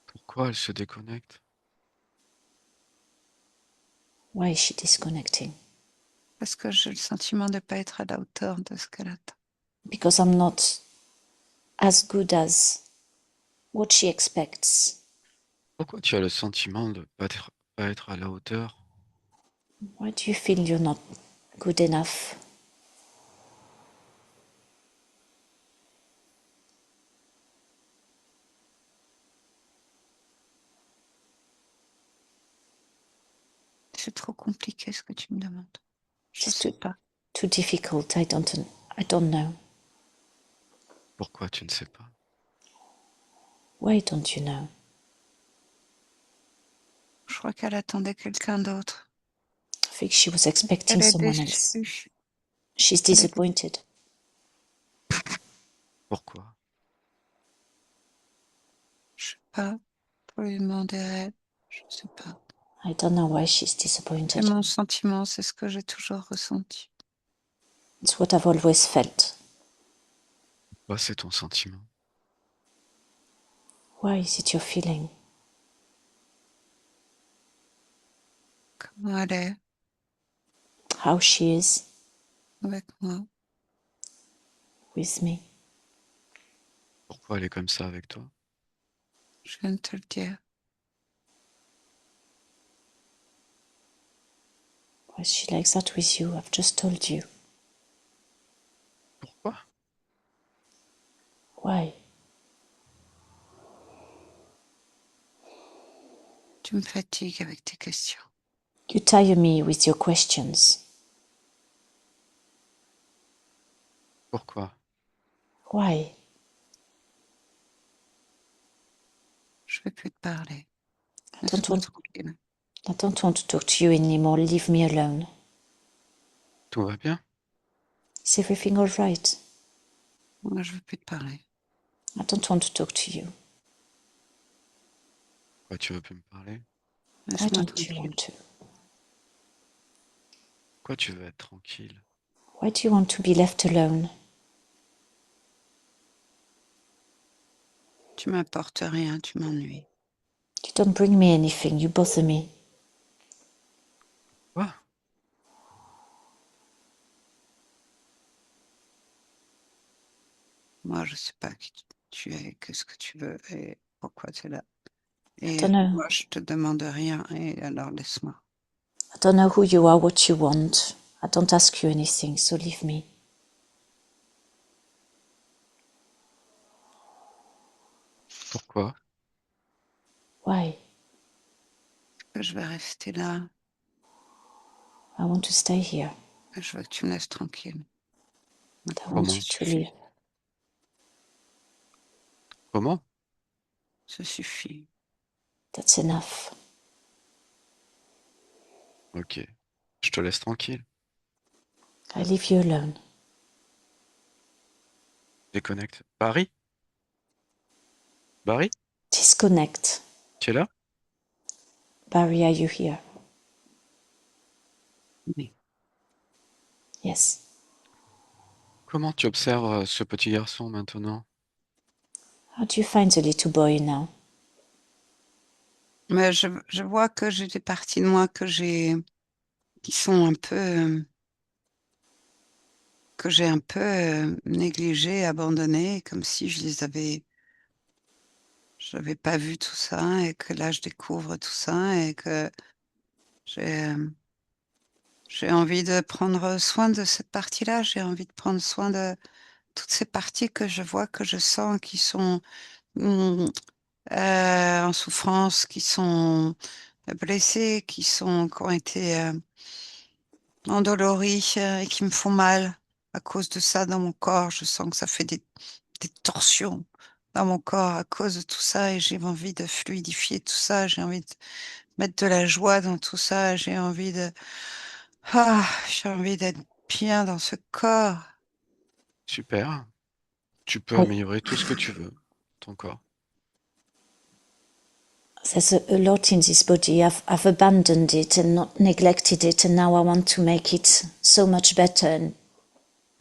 Pourquoi elle se déconnecte? Why is she disconnecting? Parce que j'ai le sentiment de ne pas être à la hauteur de ce qu'elle attend. Because I'm not as good as what she expects. Pourquoi tu as le sentiment de pas être à la hauteur? Why do you feel you're not good enough? C'est trop compliqué ce que tu me demandes. Je ne It's sais pas. too difficult. I don't know. Pourquoi tu ne sais pas? Why don't you know? Je crois qu'elle attendait quelqu'un d'autre. I think she was expecting Elle est someone else. déçue. She's Elle est... disappointed. Pourquoi? Je sais pas. Faut lui demander à elle. Je sais pas. I don't know why she's C'est disappointed. mon sentiment, c'est ce que j'ai toujours ressenti. It's what I've always felt. Pourquoi c'est ton sentiment? Why is it your feeling? Comment elle est How she is avec moi. with me. Pourquoi elle est comme ça avec toi? Je viens de te le dire. Why is she like that with you? I've just told you. Pourquoi? Why? Tu me fatigues avec tes questions. You tire me with your questions. Pourquoi? Why? Je vais plus te parler. I don't Laisse-moi want tranquille. I don't want to talk to you anymore. Leave me alone. Tout va bien? Is everything all right? Moi, je veux plus te parler. I don't want to talk to you. Pourquoi tu veux plus me parler? Why Laisse-moi don't you tranquille. want to? Pourquoi tu veux être tranquille? Why do you want to be left alone? Tu m'apportes rien, tu m'ennuies. You don't bring me anything. You bother me. Quoi? Moi, je sais pas qui tu es, qu'est-ce que tu veux et pourquoi tu es là. I Et don't know. moi, je te demande rien et alors laisse-moi. I don't know who you are, what you want. I don't ask you anything, so leave me. Pourquoi? Why? Je vais rester là. I want to stay here. Je veux que tu me laisses tranquille. I Maintenant, want Comment? ça you to suffit. leave. Comment? Ça suffit. That's enough. Ok. Je te laisse tranquille. I leave you alone. Déconnecte. Barry? Barry? Disconnect. Tu es là? Barry, are you here? Oui. Yes. Comment tu observes ce petit garçon maintenant? How do you find the little boy now? Mais je vois que j'ai des parties de moi qui sont un peu, que j'ai un peu négligées, abandonnées, comme si je n'avais pas vu tout ça et que là, je découvre tout ça et que j'ai, euh, j'ai envie de prendre soin de cette partie-là. J'ai envie de prendre soin de toutes ces parties que je vois, que je sens, qui sont mm, en souffrance, qui sont blessées, qui ont été endolories et qui me font mal à cause de ça dans mon corps. Je sens que ça fait des torsions dans mon corps à cause de tout ça et j'ai envie de fluidifier tout ça. J'ai envie de mettre de la joie dans tout ça. J'ai envie d'être bien dans ce corps. Super. Tu peux I, améliorer tout ce que tu veux. Ton corps. there's a lot in this body. I've abandoned it and not neglected it, and now I want to make it so much better and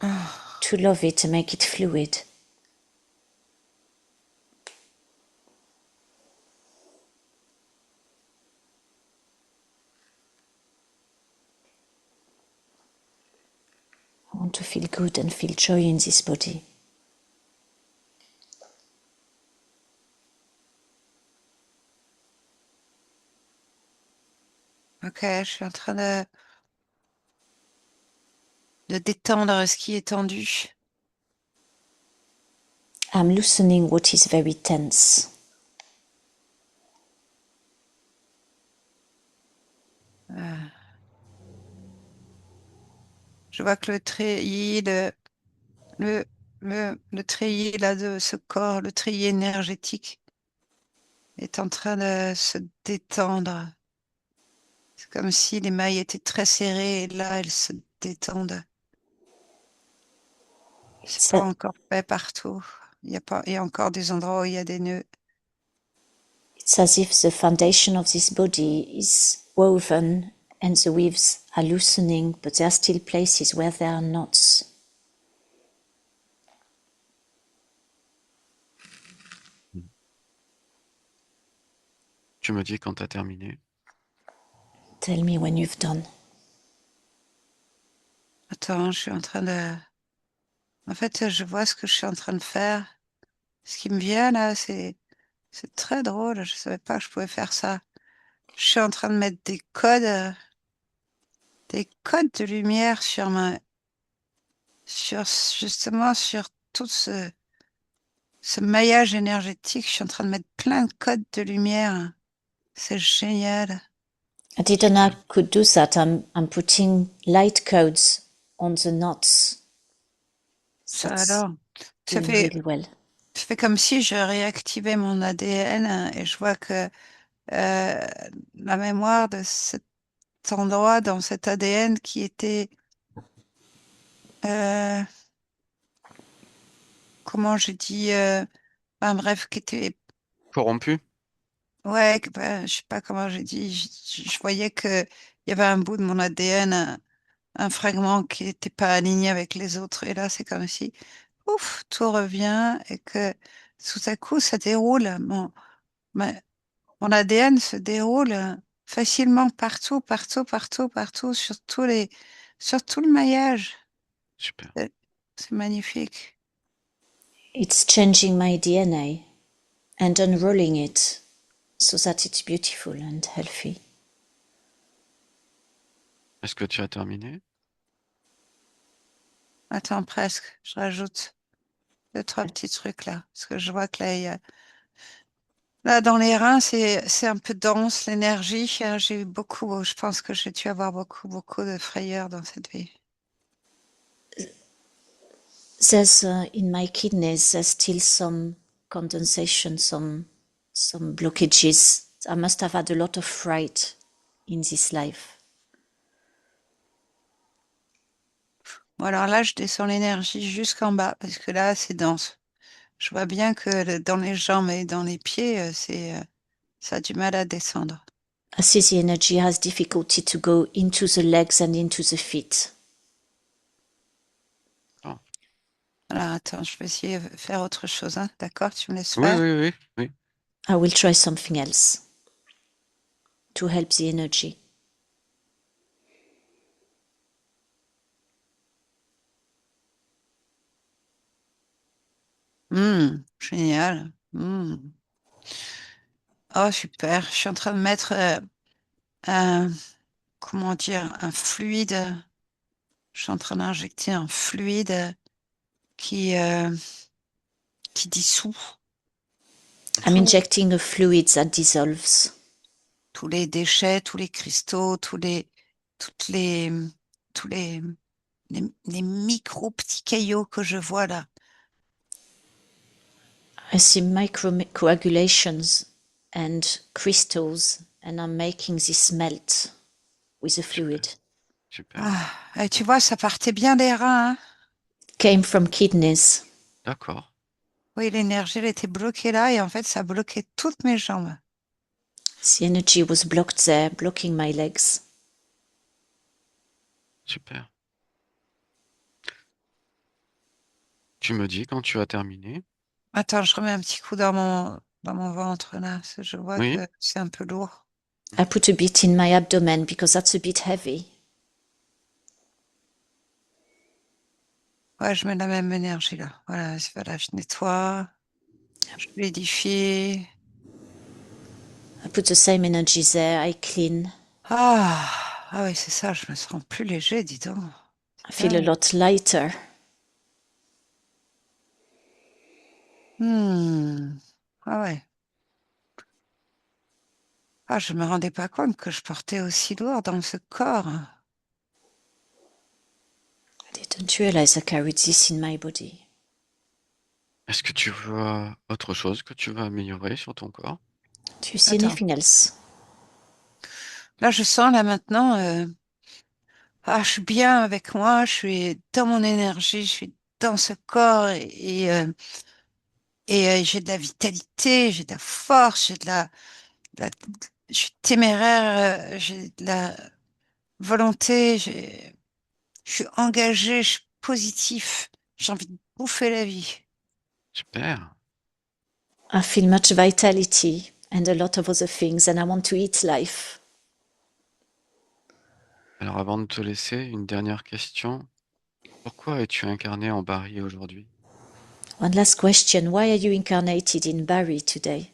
Ah, to love it and make it fluid. I want to feel good and feel joy in this body. ok, je suis en train de détendre ce qui est tendu. I'm loosening what is very tense. Euh, je vois que le treillis, le le treillis là de ce corps, le treillis énergétique est en train de se détendre. C'est comme si les mailles étaient très serrées et là, elles se détendent. C'est It's, pas encore fait partout. Il y a encore des endroits où il y a des nœuds. it's as if the foundation of this body is woven and the weaves are loosening, but there are still places where there are knots. Tu me dis quand tu as terminé. Tell me when you've done. Attends, je suis en train de... En fait, je vois ce que je suis en train de faire. Ce qui me vient là, c'est très drôle. Je savais pas que je pouvais faire ça. Je suis en train de mettre des codes de lumière sur justement sur tout ce maillage énergétique. Je suis en train de mettre plein de codes de lumière. C'est génial. I didn't know I could do that. I'm putting light codes on the knots. Ça That's alors, ça doing fait, really well. ça fait comme si je réactivais mon ADN et je vois que la mémoire de cet endroit dans cet ADN qui était, euh, comment je dis, enfin, bref, qui était, Corrompu? ouais, je sais pas comment j'ai dit, je voyais que il y avait un bout de mon ADN, un fragment qui n'était pas aligné avec les autres. Et là, c'est comme si, ouf, tout revient et que tout à coup, ça déroule. Ma- Mon ADN se déroule facilement partout, partout, partout, partout, sur tout le maillage. Super. C'est magnifique. It's changing my DNA and unrolling it so that it's beautiful and healthy. Est-ce que tu as terminé? Attends, presque. Je rajoute deux, trois petits trucs là. Parce que je vois que là, là, dans les reins, c'est un peu dense, l'énergie. J'ai eu beaucoup, je pense que j'ai dû avoir beaucoup, beaucoup de frayeur dans cette vie. There's in my kidneys there's still some condensation, some blockages. I must have had a lot of fright in this life. Bon, alors là, je descends l'énergie jusqu'en bas parce que là, c'est dense. Je vois bien que dans les jambes et dans les pieds, ça a du mal à descendre. I see the energy has difficulty to go into the legs and into the feet. Oh. Alors attends, je vais essayer de faire autre chose, hein. D'accord? Tu me laisses Oui, faire? oui, oui, oui. I will try something else to help the energy. Génial. Oh, super. Je suis en train de mettre un, comment dire, un fluide. Je suis en train d'injecter un fluide qui, euh, qui dissout I'm tout- injecting a fluid that dissolves tous les déchets, tous les cristaux, toutes tous les micro petits caillots que je vois là. I see microcoagulations and crystals, and I'm making this melt with the fluid. Super. Ah, et tu vois, ça partait bien des reins, hein. Came from kidneys. D'accord. Oui, l'énergie, elle était bloquée là et en fait, ça bloquait toutes mes jambes. The energy was blocked there, blocking my legs. Super. Tu me dis quand tu as terminé? Attends, je remets un petit coup dans mon ventre là, parce que je vois Oui. que c'est un peu lourd. I put a bit in my abdomen because that's a bit heavy. Ouais, je mets la même énergie là. Voilà, je nettoie, je fluidifie. I put the same energy there, I clean. Ah oui, c'est ça, je me sens plus léger, dis donc. I feel a Dingue. lot lighter. Ah ouais. Ah, je me rendais pas compte que je portais aussi lourd dans ce corps. I didn't realize I carried this in my body. Est-ce que tu vois autre chose que tu veux améliorer sur ton corps? Do you see Attends. anything else? Là, je sens là maintenant, je suis bien avec moi, je suis dans mon énergie, je suis dans ce corps j'ai de la vitalité, j'ai de la force, de la- je suis téméraire, j'ai de la volonté, je suis engagée, je suis positif, j'ai envie de bouffer la vie. Super. I feel much vitality and a lot of other things, and I want to eat life. Alors avant de te laisser, une dernière question. Pourquoi es-tu incarné en Barry aujourd'hui? One last question. Why are you incarnated in Bari today?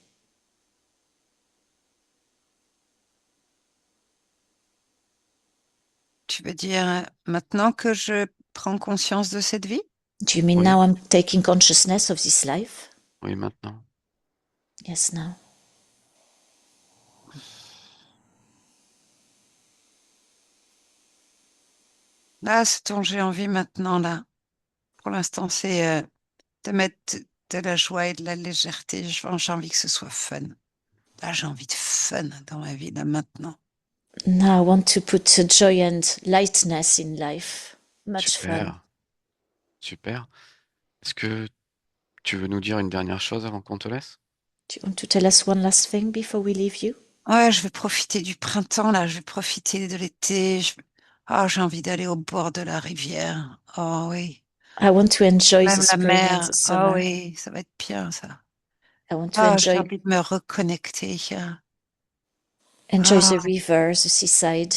Tu veux dire, maintenant que je prends conscience de cette vie? Do you mean Oui, now I'm taking consciousness of this life? oui, maintenant. Yes, now. Là, ce dont j'ai envie maintenant, là, pour l'instant, c'est de mettre de la joie et de la légèreté. J'ai envie que ce soit fun. Là, j'ai envie de fun dans ma vie, là, maintenant. Now I want to put joy and lightness in life. Much fun. Super, super. Est-ce que tu veux nous dire une dernière chose avant qu'on te laisse? Do you want to tell us one last thing before we leave you? Ouais, je vais profiter du printemps, là. Je vais profiter de l'été. J'ai envie d'aller au bord de la rivière. Oh oui. I want to enjoy the Même la spring and mer. the Oh summer. oui, ça va être bien, ça. I want to J'ai enjoy envie de me reconnecter. enjoy the Ah, river, the seaside,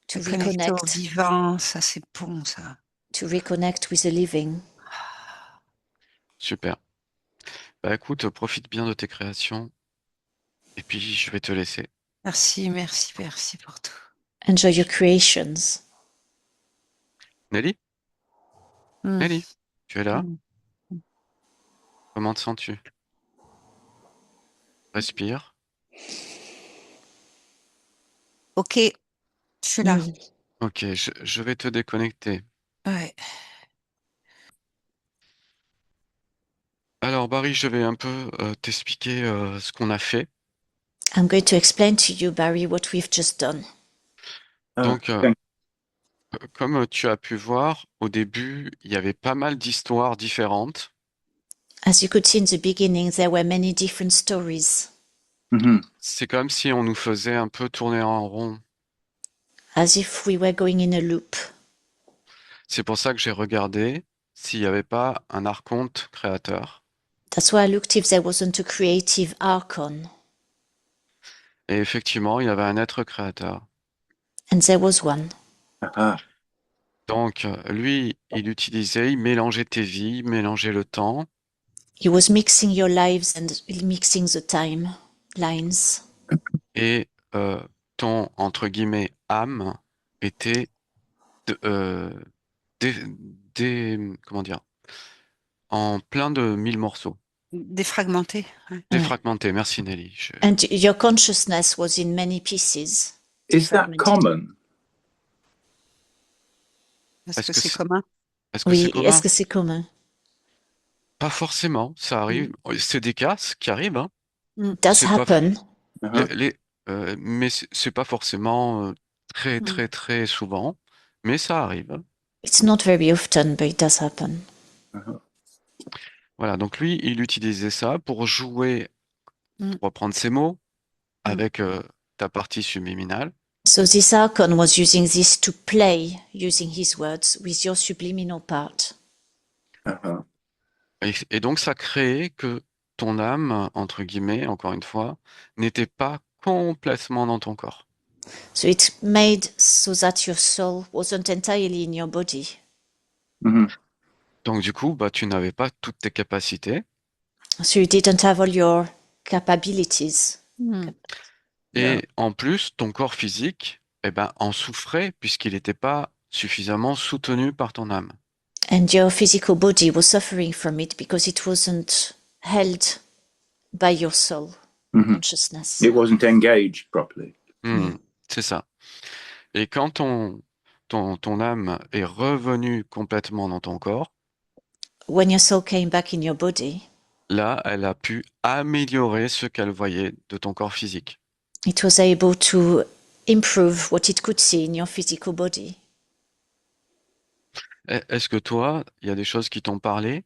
to me connecter au reconnect, vivant, ça, c'est bon, ça. to reconnect with the living. Super. Bah écoute, profite bien de tes créations et puis je vais te laisser. Merci, merci, merci pour tout. Enjoy your creations. Nelly? Hmm, Nelly, tu es là? hmm. Comment te sens-tu? Respire. Ok, je suis là. Mm. Ok, je vais te déconnecter. Ouais. Alors Barry, je vais un peu t'expliquer ce qu'on a fait. I'm going to explain to you, Barry, what we've just done. Donc, comme tu as pu voir, au début, il y avait pas mal d'histoires différentes. As you could see in the beginning, there were many different stories, C'est comme si on nous faisait un peu tourner en rond. as if we were going in a loop. C'est pour ça que j'ai regardé s'il n'y avait pas un archonte créateur. That's why I looked if there wasn't a creative archon, Et effectivement, il y avait un être créateur. and there was one. Donc, lui, il mélangeait tes vies, mélangeait le temps. He was mixing your lives and mixing the time lines. Et ton, entre guillemets, âme était de- dé- comment dire, en plein de 1000 morceaux. Défragmenté. Ouais. Ouais. Défragmenté. Merci Nelly. And your consciousness was in many pieces, Is that fragmented. common? Est-ce Est-ce que que c'est c'est, commun? est-ce que c'est Oui, est-ce commun? que c'est commun? Pas forcément, ça Mm. arrive. C'est des cas qui arrivent, hein. Mm. Does C'est pas, happen. les, Uh-huh. mais c'est pas forcément très, Mm. très, très souvent, mais ça arrive. It's not very often, but it does happen. Uh-huh. Voilà, donc lui, il utilisait ça pour jouer, Mm. pour reprendre ses mots, Mm. avec ta partie subliminale. So this archon was using this to play, using his words, with your subliminal part. Uh-huh. Et donc, ça créait que ton âme, entre guillemets, encore une fois, n'était pas complètement dans ton corps. So it made so that your soul wasn't entirely in your body. Mhm. Donc, du coup, bah, tu n'avais pas toutes tes capacités. So you didn't have all your capabilities. Mm. Yeah. Et en plus, ton corps physique, eh ben, en souffrait puisqu'il n'était pas suffisamment soutenu par ton âme. And your physical body was suffering from it because it wasn't held by your soul Mhm. consciousness. It wasn't engaged properly. Hmm, c'est ça. Et quand ton âme est revenue complètement dans ton corps, when your soul came back in your body, là, elle a pu améliorer ce qu'elle voyait de ton corps physique. it was able to improve what it could see in your physical body. Est-ce que toi, il y a des choses qui t'ont parlé?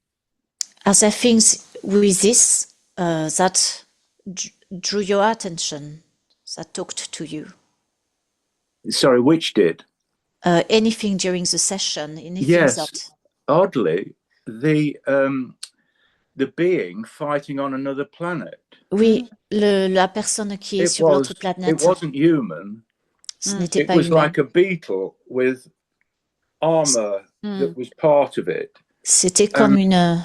Are there things with this that drew your attention, that talked to you? Sorry, which did? Anything during the session? Anything Yes. that? Oddly, the being fighting on another planet. Oui, la personne qui est sur l'autre It planète, wasn't human. ce n'était It pas was humain. like a beetle with armor that was part of it. C'était comme une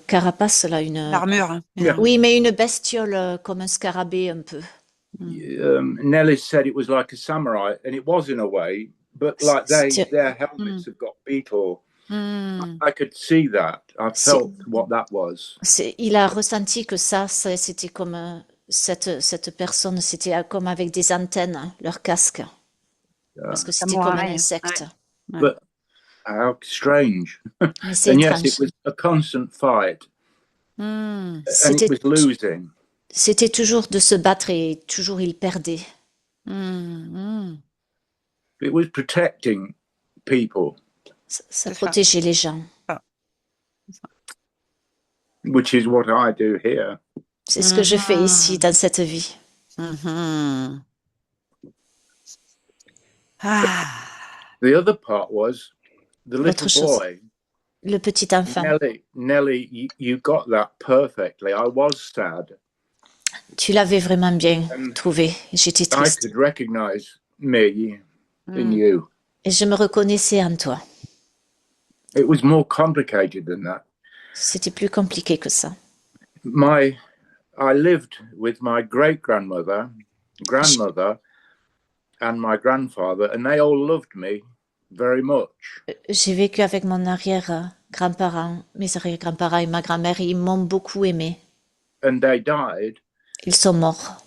carapace, là, L'armure. Hein. Yeah. Oui, mais une bestiole comme un scarabée un peu. Nelly said it was like a samurai, and it was in a way, but like their helmets have got beetle. I could see that. I felt what that was. Il a ressenti que c'était comme cette personne, c'était comme avec des antennes, leur casque. Parce que c'était comme un insecte. But how strange. Mais c'est And étrange. yes, it was a constant fight. And it was losing. C'était toujours de se battre et toujours il perdait. It was protecting people. Ça protégeait les gens. Which is what I do here. C'est ce que je fais ici, dans cette vie. The other part was the little boy. Le petit enfant. Nelly, you got that perfectly. I was sad. Tu l'avais vraiment bien trouvé. J'étais triste. I could recognize me in you. Et je me reconnaissais en toi. It was more complicated than that. C'était plus compliqué que ça. I lived with my grandmother, and my grandfather, and they all loved me very much. J'ai vécu avec mon arrière-grand-parent, mes arrière-grands-parents et ma grand-mère, ils m'ont beaucoup aimé. And they died. Ils sont morts.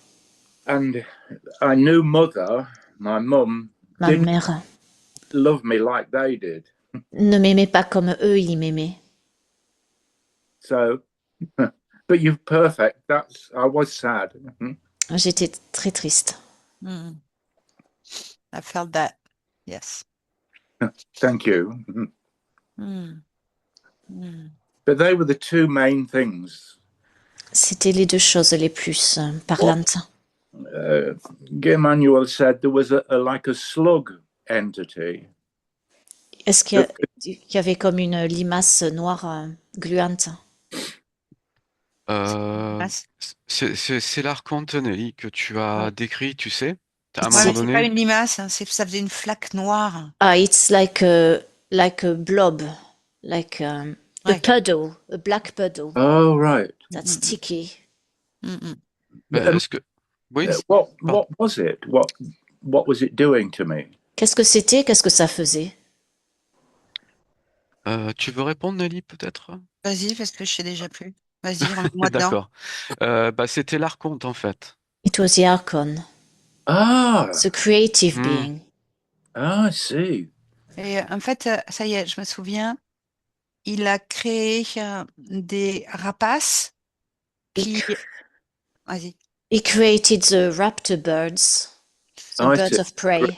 And I knew my mum, ma mère love me like they did. Ne m'aimait pas comme eux, ils m'aimaient. So, but you're perfect. I was sad. J'étais très triste. I felt that. Yes. Thank you. But they were the two main things. C'était les deux choses les plus parlantes. Emmanuel said there was like a slug entity. Est-ce qu'il y avait comme une limace noire gluante? C'est l'archonte, Nelly, que tu as décrit, tu sais. À un Ouais, moment donné. c'est pas une limace, hein, ça faisait une flaque noire. Ah, it's like a blob, like a puddle, a black puddle. Oh, right. That's sticky. Est-ce que... Oui. What was it? What was it doing to me? Qu'est-ce que c'était? Qu'est-ce que ça faisait? Tu veux répondre, Nelly, peut-être? Vas-y, parce que je sais déjà plus. Vas-y, remets-moi dedans. D'accord. C'était l'archonte, en fait. It was the Archon. Ah. The creative being. Ah, I see. Et en fait, ça y est, je me souviens, il a créé des rapaces qui... Vas-y. He created the raptor birds, the birds of prey.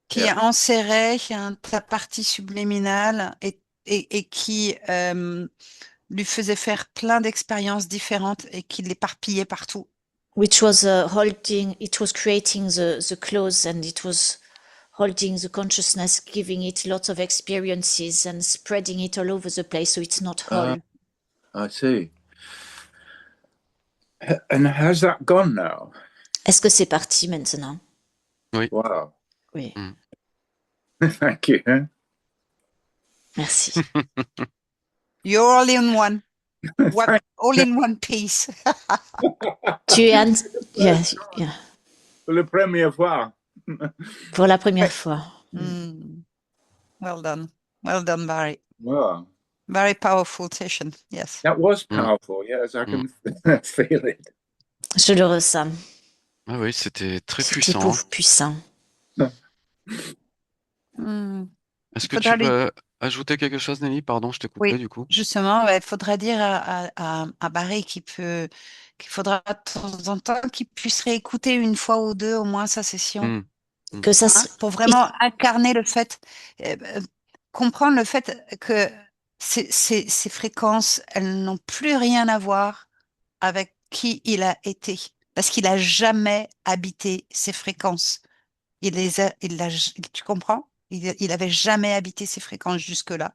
Qui enserrait ta partie subliminale et qui lui faisait faire plein d'expériences différentes et qui l'éparpillait partout. Which was it was creating the claws, and it was holding the consciousness, giving it lots of experiences and spreading it all over the place so it's not whole. I see. And has that gone now? Est-ce que c'est parti maintenant? Oui. Wow. Oui. Thank you. Merci. You're all in one. All in one piece. Tu es yeah. Pour la première fois. Pour la première fois. Well done. Well done, Barry. Wow. Very powerful session, yes. That was powerful, yes, I can feel it. Je le ressens. Ah oui, c'était très C'était puissant. puissant. Est-ce que tu veux ajouter quelque chose, Nelly? Pardon, je t'ai coupé Oui, du coup. justement, il faudra dire à Barry qu'il faudra de temps en temps qu'il puisse réécouter une fois ou deux au moins sa session, Hmm, hmm. Que ça hein, se... pour vraiment incarner le fait, comprendre le fait que ces fréquences, elles n'ont plus rien à voir avec qui il a été, parce qu'il a jamais habité ces fréquences. Tu comprends? Il avait jamais habité ces fréquences jusque-là.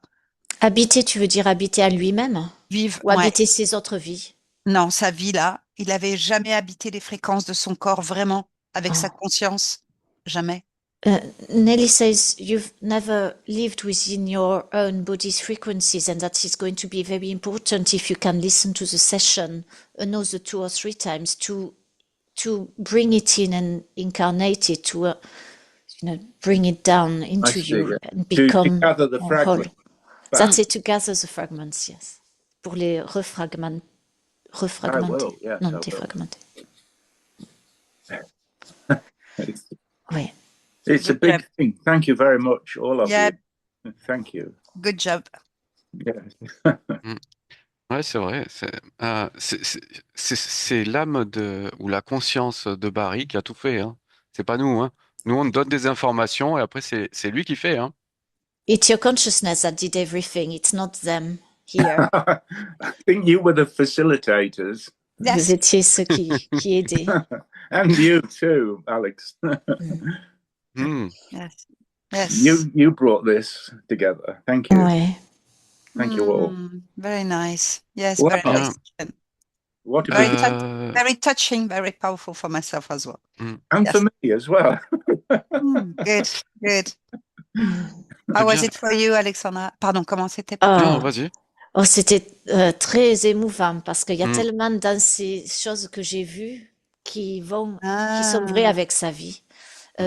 Habiter, tu veux dire habiter à lui-même Vive, ou ouais. habiter ses autres vies? Non, sa vie là, il avait jamais habité les fréquences de son corps vraiment, avec sa Oh. conscience. Jamais. Nelly says you've never lived within your own body's frequencies, and that is going to be very important if you can listen to the session another 2 or 3 times to bring it in and incarnate it, to bring it down I into see. you Yeah. and To become gather the whole. fragments back. That's it, to gather the fragments, yes. Pour les I refragmenter. will. Yes, Non, I will. défragmenter. It's, Oui. it's a Good big job. thing. Thank you very much, all of Yeah, you. Thank you. good job. Yeah. Hmm. Ouais, c'est vrai. C'est l'âme ou la conscience de Barry qui a tout fait, hein. C'est pas nous, hein. Nous, on donne des informations et après, c'est lui qui fait, hein. It's your consciousness that did everything. It's not them here. I think you were the facilitators. Vous Yes. étiez ceux qui aidaient. And you too, Alex. Hmm. Yes. Yes. You brought this together. Thank you. Ouais. Thank you all. Very nice. Yes, Wow. very nice. What a Very, big very touching, very powerful for myself as well. and Yes. for me as well. Good, good. How was it for you, Alexandra? Pardon, comment c'était pour toi? Non, vas-y. Oh, c'était très émouvant parce qu'il y a tellement dans ces choses que j'ai vues qui sont vraies avec sa vie.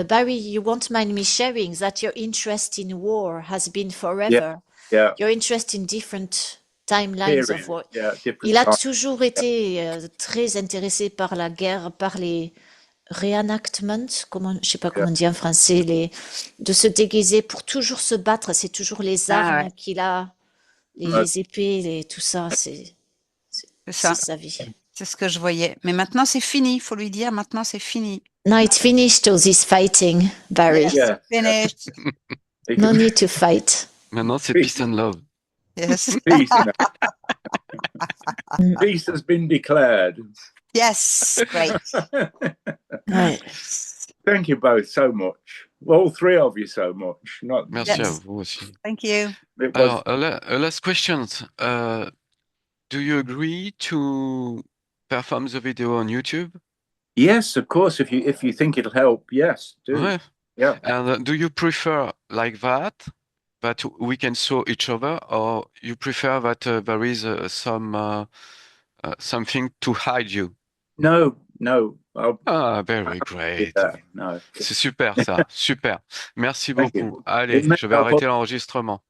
Barry, you won't mind me sharing that your interest in war has been forever. Yeah. Your interest in different timelines of war. Yeah, Il a toujours été très intéressé par la guerre, par les reenactments, je sais pas comment on dit en français, de se déguiser pour toujours se battre. C'est toujours les armes qu'il a, les épées, tout ça. C'est sa vie. C'est ce que je voyais. Mais maintenant, c'est fini. Il faut lui dire, maintenant, c'est fini. No, it's finished all this fighting, Barry. Yes, finished. No need to fight. Maintenant, c'est peace and love. Yes. Peace. Peace has been declared. Yes, great. Ouais. Thank you both so much. All three of you so much. Merci à vous aussi. Thank you. Alors, last question. Do you agree to perform the video on YouTube? Yes, of course. If you think it'll help, yes, do. Ouais. Yeah. And do you prefer like that we can show each other, or you prefer that there is something to hide you? No. Very great. No. C'est super ça, super. Merci beaucoup. You. Allez, je vais arrêter l'enregistrement.